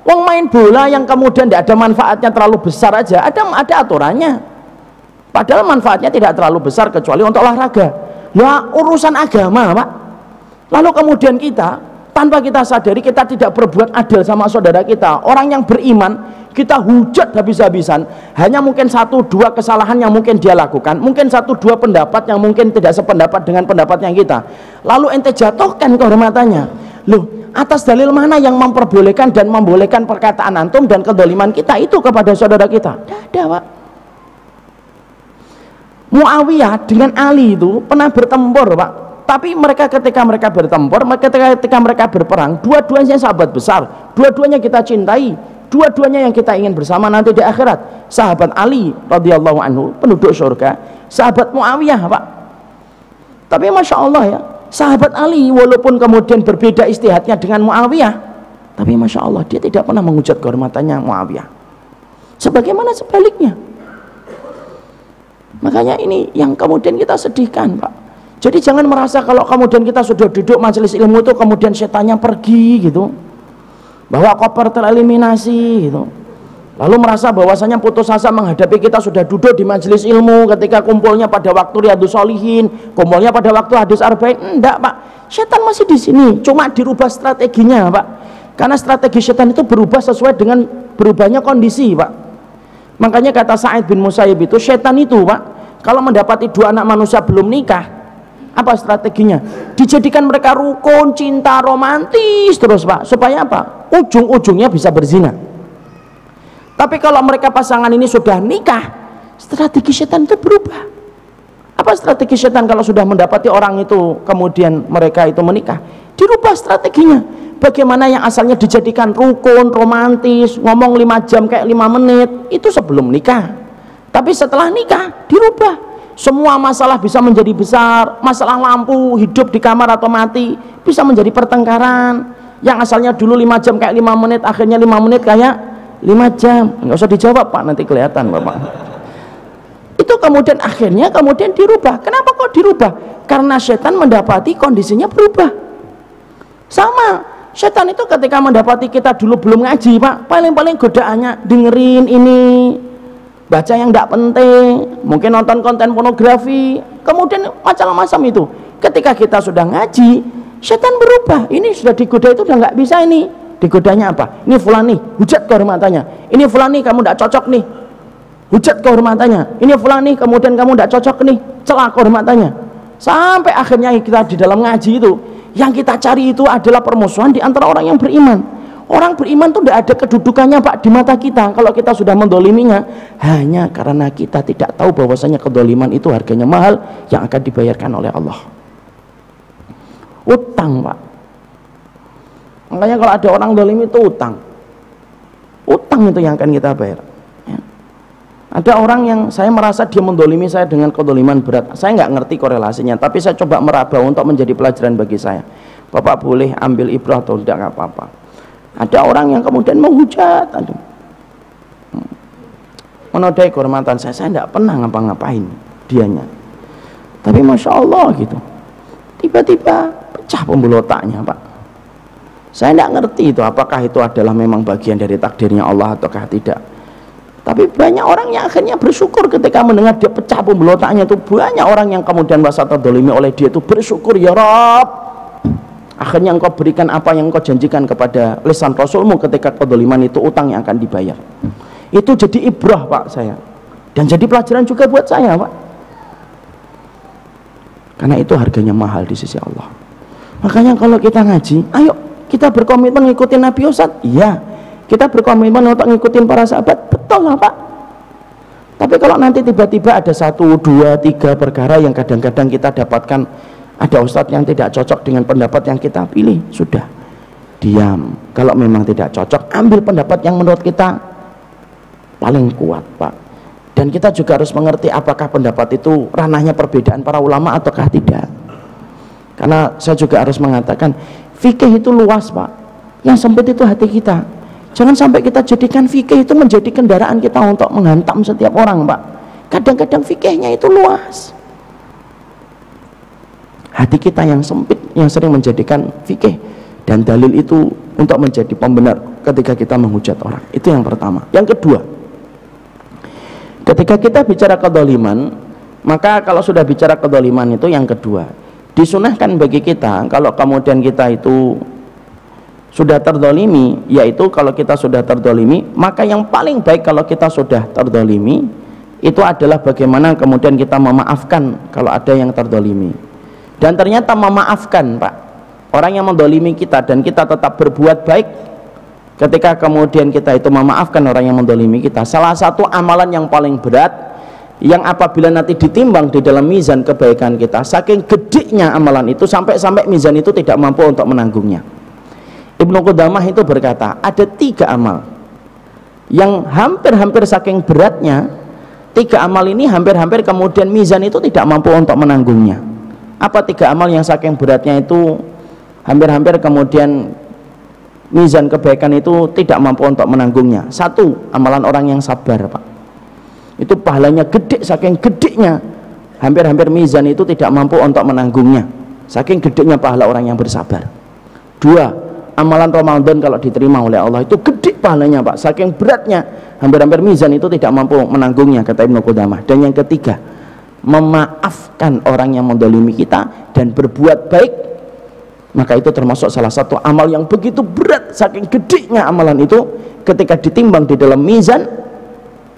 S1: Wong main bola yang kemudian tidak ada manfaatnya terlalu besar aja, ada aturannya. Padahal manfaatnya tidak terlalu besar kecuali untuk olahraga. Ya urusan agama, Pak. Lalu kemudian kita tanpa kita sadari kita tidak berbuat adil sama saudara kita, orang yang beriman, kita hujat habis-habisan. Hanya mungkin 1-2 kesalahan yang mungkin dia lakukan, mungkin 1-2 pendapat yang mungkin tidak sependapat dengan pendapatnya kita. Lalu ente jatuhkan kehormatannya. Loh, atas dalil mana yang memperbolehkan dan membolehkan perkataan antum dan kedoliman kita itu kepada saudara kita? Tidak ada, Pak. Muawiyah dengan Ali itu pernah bertempur, Pak. Tapi mereka ketika mereka bertempur, ketika mereka berperang, dua-duanya sahabat besar, dua-duanya kita cintai, dua-duanya yang kita ingin bersama nanti di akhirat. Sahabat Ali radhiyallahu anhu penduduk surga, sahabat Muawiyah, Pak. Tapi masya Allah ya, sahabat Ali walaupun kemudian berbeda istihadnya dengan Muawiyah, tapi masya Allah dia tidak pernah menghujat kehormatannya Muawiyah. Sebagaimana sebaliknya. Makanya ini yang kemudian kita sedihkan, Pak. Jadi jangan merasa kalau kemudian kita sudah duduk majelis ilmu itu kemudian setannya pergi gitu, bahwa koper tereliminasi gitu, lalu merasa bahwasanya putus asa menghadapi kita sudah duduk di majelis ilmu ketika kumpulnya pada waktu Riyadhus Shalihin, kumpulnya pada waktu hadis arba'in. Enggak, Pak. Setan masih di sini, cuma dirubah strateginya, Pak. Karena strategi setan itu berubah sesuai dengan berubahnya kondisi, Pak. Makanya kata Sa'id bin Musayyib itu, setan itu, Pak, kalau mendapati 2 anak manusia belum nikah, apa strateginya? Dijadikan mereka rukun, cinta, romantis terus, Pak. Supaya apa? Ujung-ujungnya bisa berzina. Tapi kalau mereka pasangan ini sudah nikah, strategi setan itu berubah. Apa strategi setan kalau sudah mendapati orang itu kemudian mereka itu menikah? Dirubah strateginya. Bagaimana yang asalnya dijadikan rukun, romantis, ngomong 5 jam kayak 5 menit, itu sebelum nikah. Tapi setelah nikah dirubah. Semua masalah bisa menjadi besar, masalah lampu, hidup di kamar atau mati, bisa menjadi pertengkaran. Yang asalnya dulu 5 jam kayak 5 menit, akhirnya 5 menit kayak 5 jam. Nggak usah dijawab, Pak, nanti kelihatan, Bapak. Itu kemudian akhirnya dirubah. Kenapa kok dirubah? Karena setan mendapati kondisinya berubah. Sama. Setan itu ketika mendapati kita dulu belum ngaji, Pak, paling-paling godaannya dengerin ini, baca yang tidak penting, mungkin nonton konten pornografi, kemudian macam-macam itu. Ketika kita sudah ngaji, setan berubah. Ini sudah digoda itu udah nggak bisa ini. Digodanya apa? Ini fulan nih, hujat kehormatannya. Ini fulan nih, kamu tidak cocok nih, hujat kehormatannya. Ini fulan nih, kemudian kamu tidak cocok nih, celah kehormatannya. Sampai akhirnya kita di dalam ngaji itu, yang kita cari itu adalah permusuhan di antara orang yang beriman. Orang beriman itu tidak ada kedudukannya Pak di mata kita. Kalau kita sudah mendoliminya, hanya karena kita tidak tahu bahwasanya kedoliman itu harganya mahal yang akan dibayarkan oleh Allah. Utang Pak. Makanya kalau ada orang dolim itu utang itu yang akan kita bayar ya. Ada orang yang saya merasa dia mendolimi saya dengan kedoliman berat, saya nggak ngerti korelasinya, tapi saya coba meraba untuk menjadi pelajaran bagi saya. Bapak boleh ambil ibrah atau tidak, nggak apa-apa. Ada orang yang kemudian menghujat, menodai kehormatan saya tidak pernah ngapa-ngapain dianya, tapi Masya Allah gitu, tiba-tiba pecah pembuluh otaknya Pak. Saya tidak ngerti itu apakah itu adalah memang bagian dari takdirnya Allah ataukah tidak. Tapi banyak orang yang akhirnya bersyukur ketika mendengar dia pecah pembuluh otaknya itu. Banyak orang yang kemudian merasa terdolimi oleh dia itu bersyukur, ya Rabb, akhirnya engkau berikan apa yang engkau janjikan kepada lisan Rasulmu ketika kedoliman itu utang yang akan dibayar. Itu jadi ibrah Pak saya, dan jadi pelajaran juga buat saya Pak, karena itu harganya mahal di sisi Allah. Makanya kalau kita ngaji, ayo kita berkomitmen ngikutin Nabi Ustadz, iya. Kita berkomitmen untuk ngikutin para sahabat, betul lah Pak. Tapi kalau nanti tiba-tiba ada 1, 2, 3 perkara yang kadang-kadang kita dapatkan ada Ustadz yang tidak cocok dengan pendapat yang kita pilih, sudah diam. Kalau memang tidak cocok, ambil pendapat yang menurut kita paling kuat Pak. Dan kita juga harus mengerti apakah pendapat itu ranahnya perbedaan para ulama ataukah tidak. Karena saya juga harus mengatakan fikih itu luas Pak, yang sempit itu hati kita. Jangan sampai kita jadikan fikih itu menjadi kendaraan kita untuk menghantam setiap orang Pak. Kadang-kadang fikihnya itu luas, hati kita yang sempit yang sering menjadikan fikih dan dalil itu untuk menjadi pembenar ketika kita menghujat orang. Itu yang pertama. Yang kedua, ketika kita bicara kedoliman, maka kalau sudah bicara kedoliman itu yang kedua, disunahkan bagi kita kalau kemudian kita itu sudah terdolimi, yaitu kalau kita sudah terdolimi, maka yang paling baik kalau kita sudah terdolimi itu adalah bagaimana kemudian kita memaafkan kalau ada yang terdolimi. Dan ternyata memaafkan Pak orang yang mendolimi kita, dan kita tetap berbuat baik ketika kemudian kita itu memaafkan orang yang mendolimi kita, salah satu amalan yang paling berat yang apabila nanti ditimbang di dalam mizan kebaikan kita, saking gedenya amalan itu sampai mizan itu tidak mampu untuk menanggungnya. Ibnu Qudamah itu berkata ada 3 amal yang hampir-hampir saking beratnya, 3 amal ini hampir-hampir kemudian mizan itu tidak mampu untuk menanggungnya. Apa 3 amal yang saking beratnya itu hampir-hampir kemudian mizan kebaikan itu tidak mampu untuk menanggungnya? 1, amalan orang yang sabar Pak. Itu pahalanya gede, saking gedenya hampir-hampir mizan itu tidak mampu untuk menanggungnya, saking gedenya pahala orang yang bersabar. 2, amalan Ramadan kalau diterima oleh Allah itu gede pahalanya Pak, saking beratnya hampir-hampir mizan itu tidak mampu menanggungnya, kata Ibnu Qudamah. Dan yang ketiga, memaafkan orang yang mendolimi kita dan berbuat baik, maka itu termasuk salah satu amal yang begitu berat, saking gedenya amalan itu ketika ditimbang di dalam mizan,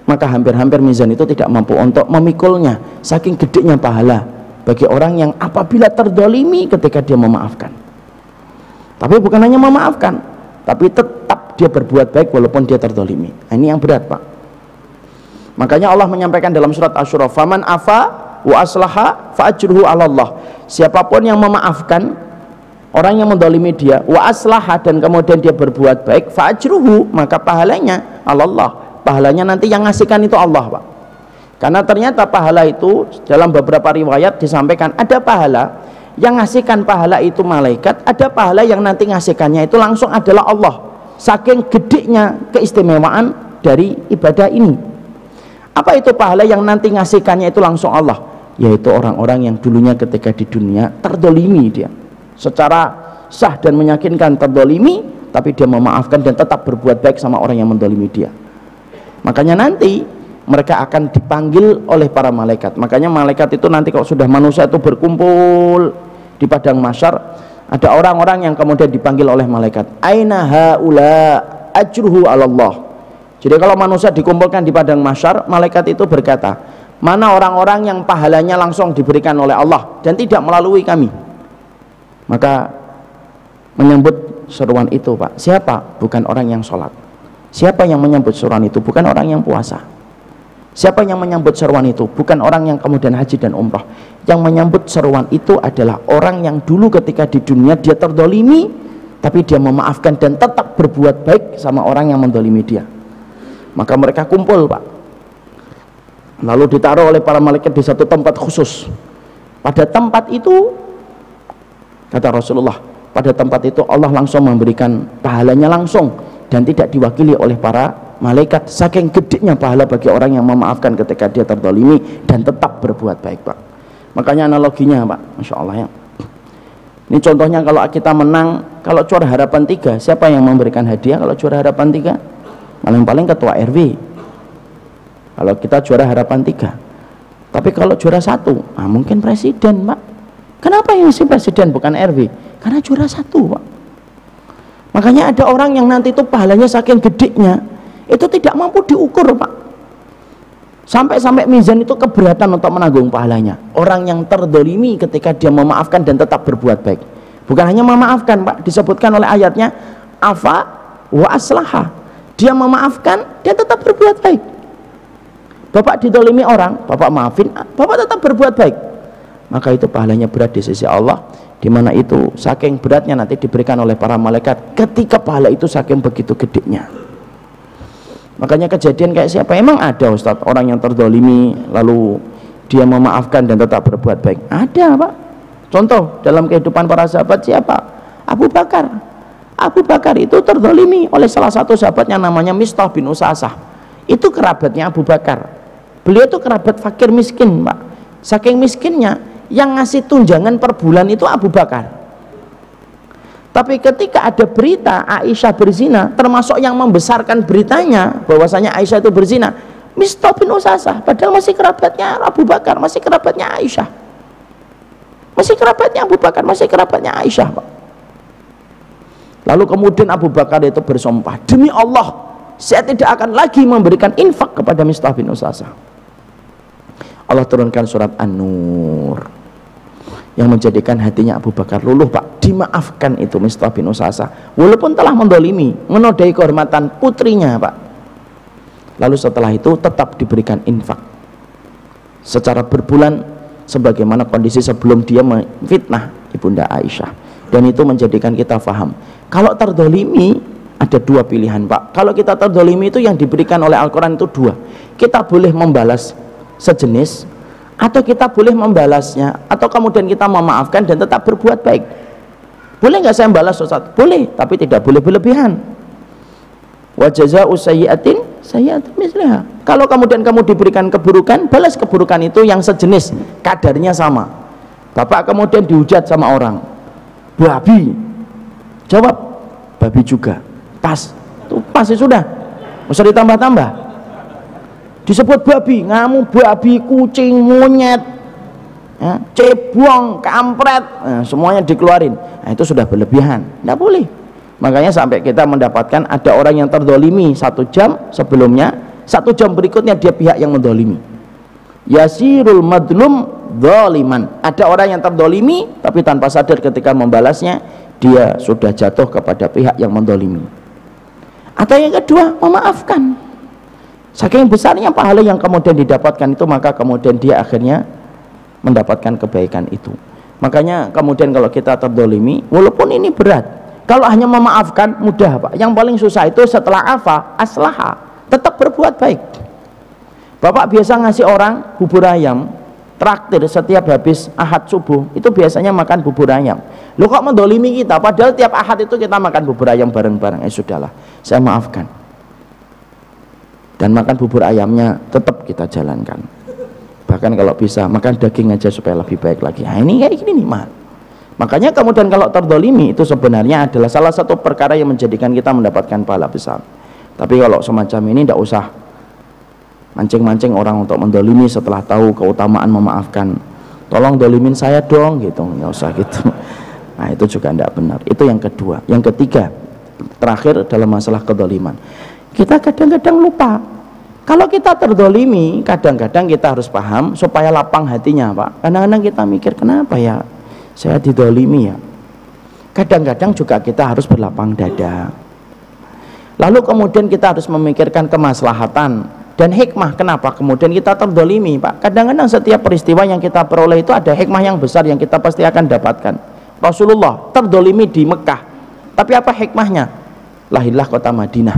S1: maka hampir-hampir mizan itu tidak mampu untuk memikulnya, saking gedenya pahala bagi orang yang apabila terdolimi ketika dia memaafkan. Tapi bukan hanya memaafkan, tapi tetap dia berbuat baik walaupun dia terdolimi. Nah, ini yang berat Pak. Makanya Allah menyampaikan dalam surat Asy-Syura, faman afa wa aslaha fa ajruhu 'ala Allah. Siapapun yang memaafkan orang yang mendolimi dia, wa aslaha, dan kemudian dia berbuat baik, fa ajruhu, maka pahalanya 'ala Allah. Pahalanya nanti yang ngasihkan itu Allah Pak. Karena ternyata pahala itu dalam beberapa riwayat disampaikan ada pahala yang ngasihkan pahala itu malaikat, ada pahala yang nanti ngasihkannya itu langsung adalah Allah. Saking gedenya keistimewaan dari ibadah ini. Apa itu pahala yang nanti ngasihkannya itu langsung Allah? Yaitu orang-orang yang dulunya ketika di dunia terdolimi dia secara sah dan meyakinkan terdolimi, tapi dia memaafkan dan tetap berbuat baik sama orang yang mendolimi dia. Makanya nanti mereka akan dipanggil oleh para malaikat. Makanya malaikat itu nanti kalau sudah manusia itu berkumpul di padang mahsyar, Ada orang-orang yang kemudian dipanggil oleh malaikat, aina haula ajruhu 'ala Allah. Jadi kalau manusia dikumpulkan di padang mahsyar, malaikat itu berkata, mana orang-orang yang pahalanya langsung diberikan oleh Allah dan tidak melalui kami. Maka menyambut seruan itu, Pak, siapa? Bukan orang yang sholat. Siapa yang menyambut seruan itu? Bukan orang yang puasa. Siapa yang menyambut seruan itu? Bukan orang yang kemudian haji dan umrah. Yang menyambut seruan itu adalah orang yang dulu ketika di dunia dia terdolimi, tapi dia memaafkan dan tetap berbuat baik sama orang yang mendolimi dia. Maka mereka kumpul, Pak, lalu ditaruh oleh para malaikat di satu tempat khusus. Pada tempat itu, kata Rasulullah, pada tempat itu Allah langsung memberikan pahalanya langsung dan tidak diwakili oleh para malaikat. Saking gedenya pahala bagi orang yang memaafkan ketika dia terdolimi dan tetap berbuat baik, Pak. Makanya analoginya, Pak, Masya Allah ya, ini contohnya kalau kita menang, kalau juara harapan 3, siapa yang memberikan hadiah? Kalau juara harapan 3 paling-paling ketua RW. Kalau kita juara harapan 3. Tapi kalau juara 1, nah mungkin presiden, Pak. Kenapa yang si presiden bukan RW? Karena juara 1, Pak. Makanya ada orang yang nanti itu pahalanya saking gedenya itu tidak mampu diukur, Pak. Sampai mizan itu keberatan untuk menanggung pahalanya. Orang yang terdolimi ketika dia memaafkan dan tetap berbuat baik. Bukan hanya memaafkan, Pak, disebutkan oleh ayatnya afa wa aslaha. Dia memaafkan, dia tetap berbuat baik. Bapak didolimi orang, Bapak maafin, Bapak tetap berbuat baik. Maka itu pahalanya berat di sisi Allah, di mana itu saking beratnya nanti diberikan oleh para malaikat ketika pahala itu saking begitu gedenya. Makanya kejadian kayak siapa? Emang ada, Ustadz, orang yang terdolimi lalu dia memaafkan dan tetap berbuat baik? Ada, Pak. Contoh dalam kehidupan para sahabat siapa? Abu Bakar. Abu Bakar itu terdolimi oleh salah satu sahabatnya namanya Mistah bin Usasah. Itu kerabatnya Abu Bakar. Beliau itu kerabat fakir miskin, Pak. Saking miskinnya, yang ngasih tunjangan per bulan itu Abu Bakar. Tapi ketika ada berita Aisyah berzina, termasuk yang membesarkan beritanya bahwasanya Aisyah itu berzina, Mistah bin Usasah, padahal masih kerabatnya Abu Bakar, masih kerabatnya Aisyah, masih kerabatnya Abu Bakar, masih kerabatnya Aisyah, Pak. Lalu kemudian Abu Bakar itu bersumpah, demi Allah, saya tidak akan lagi memberikan infak kepada Mistah bin Usasah. Allah turunkan surat An-Nur yang menjadikan hatinya Abu Bakar luluh, Pak. Dimaafkan itu Mistah bin Usasah walaupun telah mendolimi, menodai kehormatan putrinya, Pak. Lalu setelah itu tetap diberikan infak secara berbulan sebagaimana kondisi sebelum dia memfitnah Ibunda Aisyah. Dan itu menjadikan kita faham kalau terdolimi ada dua pilihan, Pak. Kalau kita terdolimi itu yang diberikan oleh Al-Quran itu dua. Kita boleh membalas sejenis, atau kita boleh membalasnya, atau kemudian kita memaafkan dan tetap berbuat baik. Boleh nggak saya membalas, Ustaz? Boleh, tapi tidak boleh berlebihan. Wa jazaa'u sayyi'atin sayyi'atun mislaha. Kalau kemudian kamu diberikan keburukan, balas keburukan itu yang sejenis, kadarnya sama. Bapak kemudian dihujat sama orang, babi, jawab babi juga, pas, itu pas ya sudah, nggak usah ditambah-tambah. Disebut babi, ngamu babi, kucing, monyet, ya, cebong, kampret, nah, semuanya dikeluarin. Nah, itu sudah berlebihan, tidak boleh. Makanya sampai kita mendapatkan ada orang yang terdolimi 1 jam sebelumnya, 1 jam berikutnya dia pihak yang mendolimi. Yasirul madlum zaliman. Ada orang yang terdolimi tapi tanpa sadar ketika membalasnya dia sudah jatuh kepada pihak yang mendolimi. Atau yang kedua, memaafkan. Saking besarnya pahala yang kemudian didapatkan itu, maka kemudian dia akhirnya mendapatkan kebaikan itu. Makanya kemudian kalau kita terdolimi, walaupun ini berat, kalau hanya memaafkan mudah, Pak. Yang paling susah itu setelah afa, aslaha, tetap berbuat baik. Bapak biasa ngasih orang bubur ayam, traktir setiap habis ahad subuh, itu biasanya makan bubur ayam. Loh kok mendolimi kita, padahal tiap ahad itu kita makan bubur ayam bareng-bareng. Sudahlah, saya maafkan. Dan makan bubur ayamnya tetap kita jalankan. Bahkan kalau bisa makan daging aja supaya lebih baik lagi. Nah ini kayak gini nih, Mas. Makanya kemudian kalau terdolimi itu sebenarnya adalah salah satu perkara yang menjadikan kita mendapatkan pahala besar. Tapi kalau semacam ini tidak usah mancing-mancing orang untuk mendolimi setelah tahu keutamaan memaafkan. Tolong dolimin saya dong gitu, nggak usah gitu. Nah itu juga tidak benar. Itu yang kedua. Yang ketiga, terakhir dalam masalah kedoliman, kita kadang-kadang lupa kalau kita terdolimi. Kadang-kadang kita harus paham supaya lapang hatinya Pak. Kadang-kadang kita mikir, kenapa ya saya didolimi ya. Kadang-kadang juga kita harus berlapang dada. Lalu kemudian kita harus memikirkan kemaslahatan dan hikmah kenapa kemudian kita terdolimi Pak. Kadang-kadang setiap peristiwa yang kita peroleh itu ada hikmah yang besar yang kita pasti akan dapatkan. Rasulullah terdolimi di Mekah, tapi apa hikmahnya? Lahirlah kota Madinah,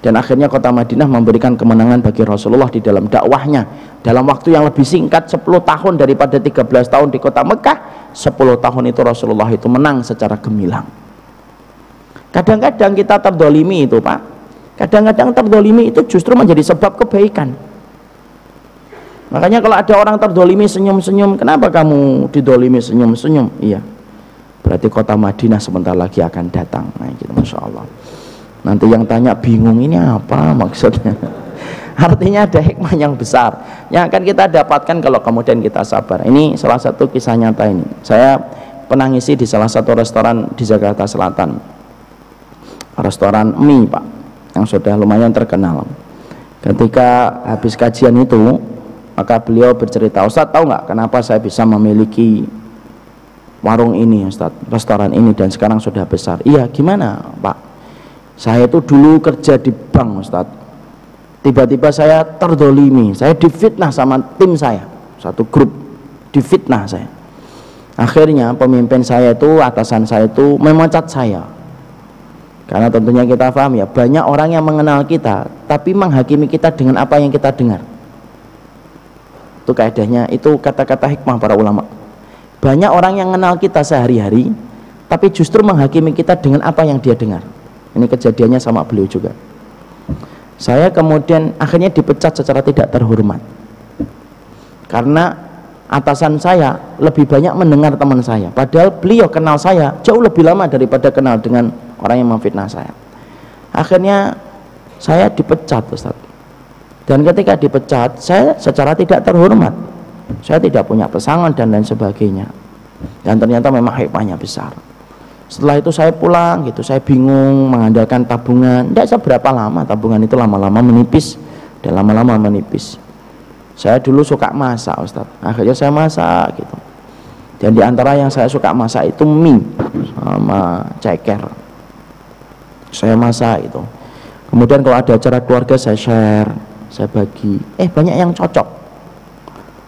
S1: dan akhirnya kota Madinah memberikan kemenangan bagi Rasulullah di dalam dakwahnya. Dalam waktu yang lebih singkat 10 tahun daripada 13 tahun di kota Mekah, 10 tahun itu Rasulullah itu menang secara gemilang. Kadang-kadang kita terdolimi itu Pak, kadang-kadang terdolimi itu justru menjadi sebab kebaikan. Makanya kalau ada orang terdolimi senyum-senyum, kenapa kamu didolimi senyum-senyum? Iya, berarti kota Madinah sebentar lagi akan datang. Nah gitu, Masya Allah. Nanti yang tanya bingung, ini apa maksudnya? Artinya ada hikmah yang besar yang akan kita dapatkan kalau kemudian kita sabar. Ini salah satu kisah nyata ini. Saya pernah ngisi di salah satu restoran di Jakarta Selatan, restoran mie Pak, yang sudah lumayan terkenal. Ketika habis kajian itu, maka beliau bercerita, Ustadz tahu nggak kenapa saya bisa memiliki warung ini Ustadz, restoran ini, dan sekarang sudah besar? Iya, gimana Pak? Saya itu dulu kerja di bank Ustadz, tiba-tiba saya terdolimi, saya difitnah sama tim saya, satu grup difitnah saya. Akhirnya pemimpin saya itu, atasan saya itu memecat saya. Karena tentunya kita paham ya, banyak orang yang mengenal kita tapi menghakimi kita dengan apa yang kita dengar. Itu kaidahnya, itu kata-kata hikmah para ulama. Banyak orang yang mengenal kita sehari-hari tapi justru menghakimi kita dengan apa yang dia dengar. Ini kejadiannya sama beliau juga. Saya kemudian akhirnya dipecat secara tidak terhormat karena atasan saya lebih banyak mendengar teman saya, padahal beliau kenal saya jauh lebih lama daripada kenal dengan orang yang memfitnah saya. Akhirnya saya dipecat Ustadz. Dan ketika dipecat, saya secara tidak terhormat, saya tidak punya pesangon dan lain sebagainya. Dan ternyata memang hikmahnya besar. Setelah itu saya pulang gitu, saya bingung mengandalkan tabungan. Tidak seberapa lama tabungan itu lama-lama menipis dan lama-lama menipis. Saya dulu suka masak Ustadz, akhirnya saya masak gitu. Dan diantara yang saya suka masak itu mie sama ceker. Saya masak itu. Kemudian kalau ada acara keluarga saya share, saya bagi. Banyak yang cocok.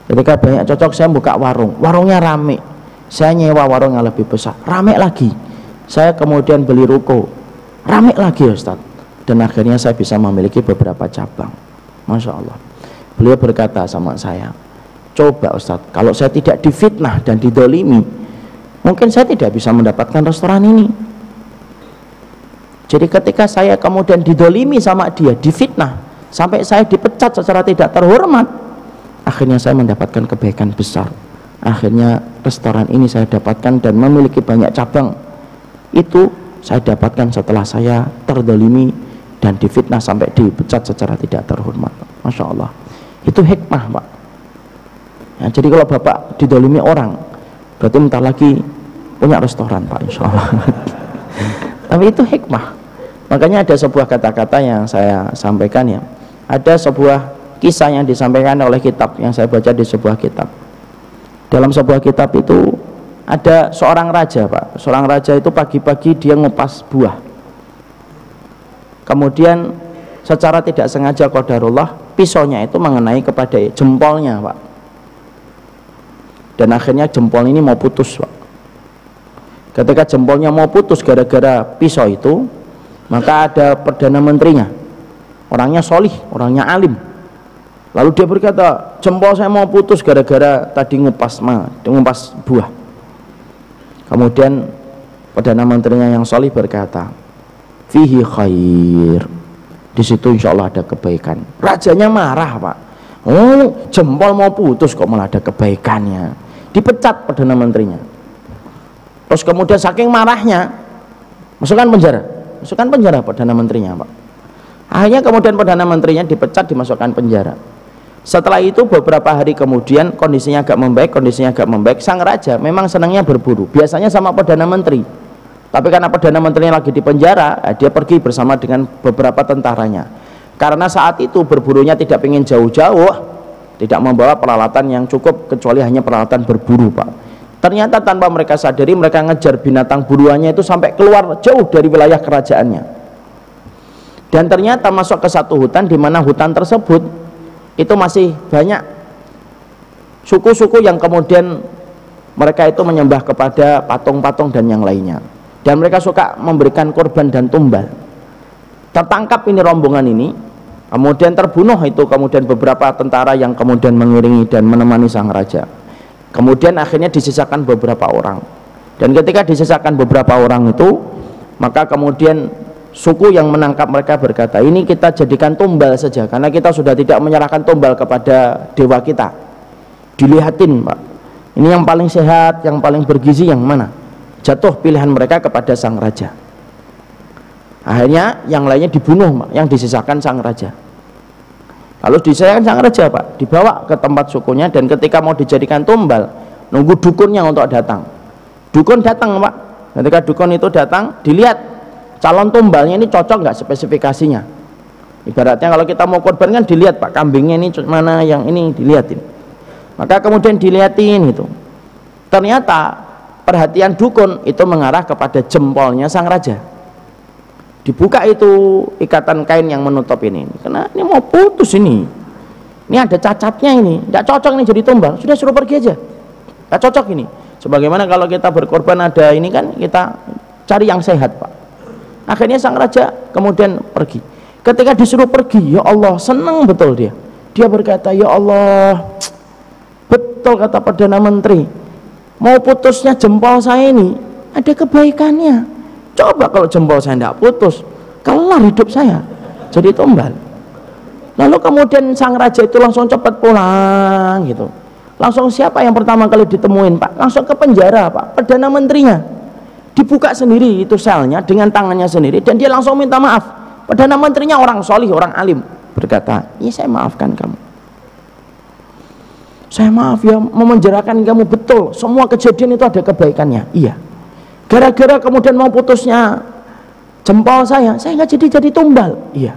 S1: Ketika banyak cocok, saya buka warung. Warungnya rame. Saya nyewa warung yang lebih besar. Rame lagi. Saya kemudian beli ruko. Rame lagi Ustaz. Dan akhirnya saya bisa memiliki beberapa cabang. Masya Allah. Beliau berkata sama saya, coba Ustaz, kalau saya tidak difitnah dan didolimi, mungkin saya tidak bisa mendapatkan restoran ini. Jadi ketika saya kemudian didolimi sama dia, difitnah, sampai saya dipecat secara tidak terhormat, akhirnya saya mendapatkan kebaikan besar. Akhirnya restoran ini saya dapatkan dan memiliki banyak cabang. Itu saya dapatkan setelah saya terdolimi dan difitnah sampai dipecat secara tidak terhormat. Masya Allah. Itu hikmah Pak ya. Jadi kalau Bapak didolimi orang, berarti bentar lagi punya restoran Pak, insya Allah. Tapi itu hikmah. Makanya ada sebuah kata-kata yang saya sampaikan ya, ada sebuah kisah yang disampaikan oleh kitab yang saya baca di sebuah kitab. Dalam sebuah kitab itu ada seorang raja Pak. Seorang raja itu pagi-pagi dia ngupas buah, kemudian secara tidak sengaja qadarullah pisaunya itu mengenai kepada jempolnya Pak, dan akhirnya jempol ini mau putus Pak. Ketika jempolnya mau putus gara-gara pisau itu, maka ada perdana menterinya, orangnya solih, orangnya alim, lalu dia berkata, jempol saya mau putus gara-gara tadi ngupas buah. Kemudian perdana menterinya yang solih berkata, fihi khair, di situ insya Allah ada kebaikan. Rajanya marah Pak, oh jempol mau putus kok malah ada kebaikannya, dipecat perdana menterinya. Terus kemudian saking marahnya masukkan penjara perdana menterinya Pak. Akhirnya kemudian perdana menterinya dipecat, dimasukkan penjara. Setelah itu beberapa hari kemudian kondisinya agak membaik, sang raja memang senangnya berburu, biasanya sama Perdana Menteri. Tapi karena Perdana Menterinya lagi di penjara, dia pergi bersama dengan beberapa tentaranya. Karena saat itu berburunya tidak ingin jauh-jauh, tidak membawa peralatan yang cukup kecuali hanya peralatan berburu, Pak. Ternyata tanpa mereka sadari, mereka ngejar binatang buruannya itu sampai keluar jauh dari wilayah kerajaannya. Dan ternyata masuk ke satu hutan, di mana hutan tersebut itu masih banyak suku-suku yang kemudian mereka itu menyembah kepada patung-patung dan yang lainnya. Dan mereka suka memberikan korban dan tumbal. Tertangkap ini rombongan ini, kemudian terbunuh itu kemudian beberapa tentara yang kemudian mengiringi dan menemani sang raja. Kemudian akhirnya disisakan beberapa orang. Dan ketika disisakan beberapa orang itu, maka kemudian suku yang menangkap mereka berkata, ini kita jadikan tumbal saja, karena kita sudah tidak menyerahkan tumbal kepada dewa kita. Dilihatin, Pak, ini yang paling sehat, yang paling bergizi yang mana? Jatuh pilihan mereka kepada sang raja. Akhirnya yang lainnya dibunuh, yang disisakan sang raja. Lalu disisakan sang raja, Pak, dibawa ke tempat sukunya, dan ketika mau dijadikan tumbal, nunggu dukunnya untuk datang. Dukun datang, Pak. Ketika dukun itu datang, dilihat calon tumbalnya ini cocok nggak spesifikasinya. Ibaratnya kalau kita mau korban kan dilihat, Pak, kambingnya ini mana yang ini dilihatin. Maka kemudian dilihatin itu. Ternyata perhatian dukun itu mengarah kepada jempolnya sang raja. Dibuka itu ikatan kain yang menutup ini, karena ini mau putus ini ada cacatnya, ini tidak cocok ini jadi tumbal, sudah suruh pergi aja, tidak cocok ini. Sebagaimana kalau kita berkorban ada ini kan, kita cari yang sehat, Pak. Akhirnya sang raja kemudian pergi. Ketika disuruh pergi, ya Allah, senang betul dia berkata, ya Allah, betul kata Perdana Menteri, mau putusnya jempol saya ini ada kebaikannya. Coba kalau jempol saya tidak putus, kelar hidup saya jadi tumbal. Lalu kemudian sang raja itu langsung cepat pulang gitu. Langsung siapa yang pertama kali ditemuin, Pak? Langsung ke penjara, Pak. Perdana Menterinya dibuka sendiri itu selnya dengan tangannya sendiri, dan dia langsung minta maaf. Perdana Menterinya orang solih, orang alim, berkata, iya saya maafkan kamu, saya maaf ya memenjarakan kamu, betul semua kejadian itu ada kebaikannya. Iya, gara-gara kemudian mau putusnya jempol saya nggak jadi tumbal. Iya,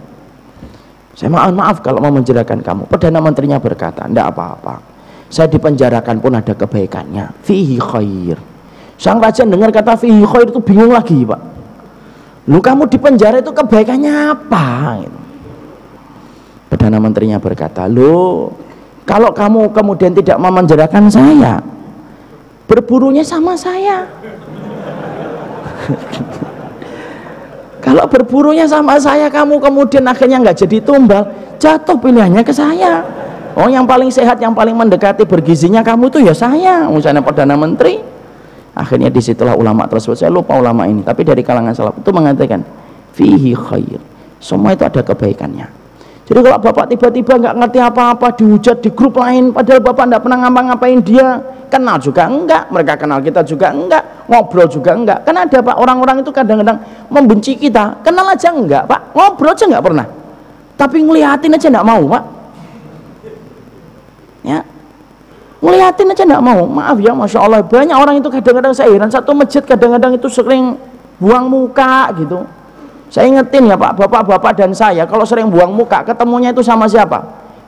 S1: saya maaf kalau memenjarakan kamu. Perdana Menterinya berkata, enggak apa-apa, saya dipenjarakan pun ada kebaikannya, fihi khair. Sang raja dengar kata fihi khair itu bingung lagi, Pak. Lu kamu dipenjara itu kebaikannya apa? Gitu. Perdana Menterinya berkata, lu kalau kamu kemudian tidak memenjarakan saya, berburunya sama saya. Kalau berburunya sama saya, kamu kemudian akhirnya nggak jadi tumbal, jatuh pilihannya ke saya. Oh, yang paling sehat, yang paling mendekati bergizinya kamu tuh ya saya, misalnya Perdana Menteri. Akhirnya disitulah ulama tersebut, saya lupa ulama ini, tapi dari kalangan salaf itu mengatakan fihi khair, semua itu ada kebaikannya. Jadi kalau bapak tiba-tiba nggak ngerti apa-apa, dihujat di grup lain, padahal bapak nggak pernah ngapa-ngapain dia, kenal juga enggak, mereka kenal kita juga enggak, ngobrol juga enggak. Kan ada, Pak, orang-orang itu kadang-kadang membenci kita, kenal aja enggak, Pak, ngobrol aja enggak pernah, tapi ngeliatin aja enggak mau, Pak. Ya, ngeliatin aja enggak mau. Maaf ya, Masya Allah, banyak orang itu kadang-kadang saya heran, satu masjid kadang-kadang itu sering buang muka gitu. Saya ingetin ya, Pak, bapak-bapak dan saya, kalau sering buang muka, ketemunya itu sama siapa?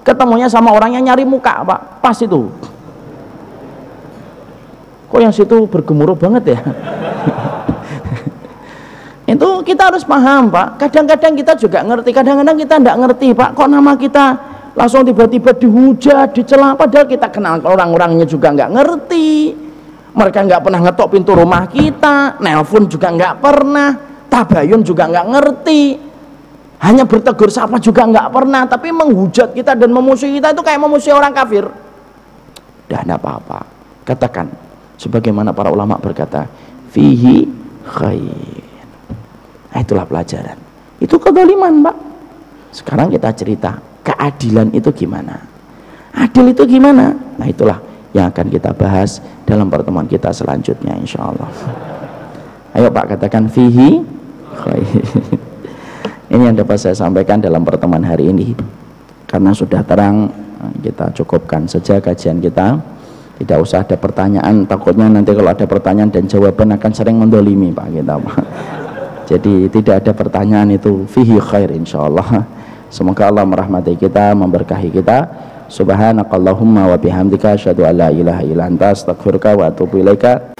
S1: Ketemunya sama orang yang nyari muka, Pak, pas itu. Kok yang situ bergemuruh banget ya? Itu kita harus paham, Pak. Kadang-kadang kita juga ngerti, kadang-kadang kita enggak ngerti, Pak. Kok nama kita langsung tiba-tiba dihujat, dicela, padahal kita kenal orang-orangnya juga enggak ngerti. Mereka enggak pernah ngetok pintu rumah kita, nelpon juga enggak pernah, tabayun juga enggak ngerti, hanya bertegur sapa juga enggak pernah, tapi menghujat kita dan memusuhi kita itu kayak memusuhi orang kafir. Dah enggak apa-apa, katakan sebagaimana para ulama berkata, fihi khair. Nah, itulah pelajaran. Itu kezaliman, Pak. Sekarang kita cerita keadilan itu gimana, adil itu gimana. Nah, itulah yang akan kita bahas dalam pertemuan kita selanjutnya, insya Allah. Ayo, Pak, katakan fihi khair. Ini yang dapat saya sampaikan dalam pertemuan hari ini, karena sudah terang kita cukupkan saja kajian kita, tidak usah ada pertanyaan, takutnya nanti kalau ada pertanyaan dan jawaban akan sering mendolimi Pak kita Pak. Jadi tidak ada pertanyaan itu fihi khair insyaallah. Semoga Allah merahmati kita, memberkahi kita. Subhanakallahumma wa bihamdika asyhadu an la ilaha illa anta astaghfiruka wa atubu ilaika.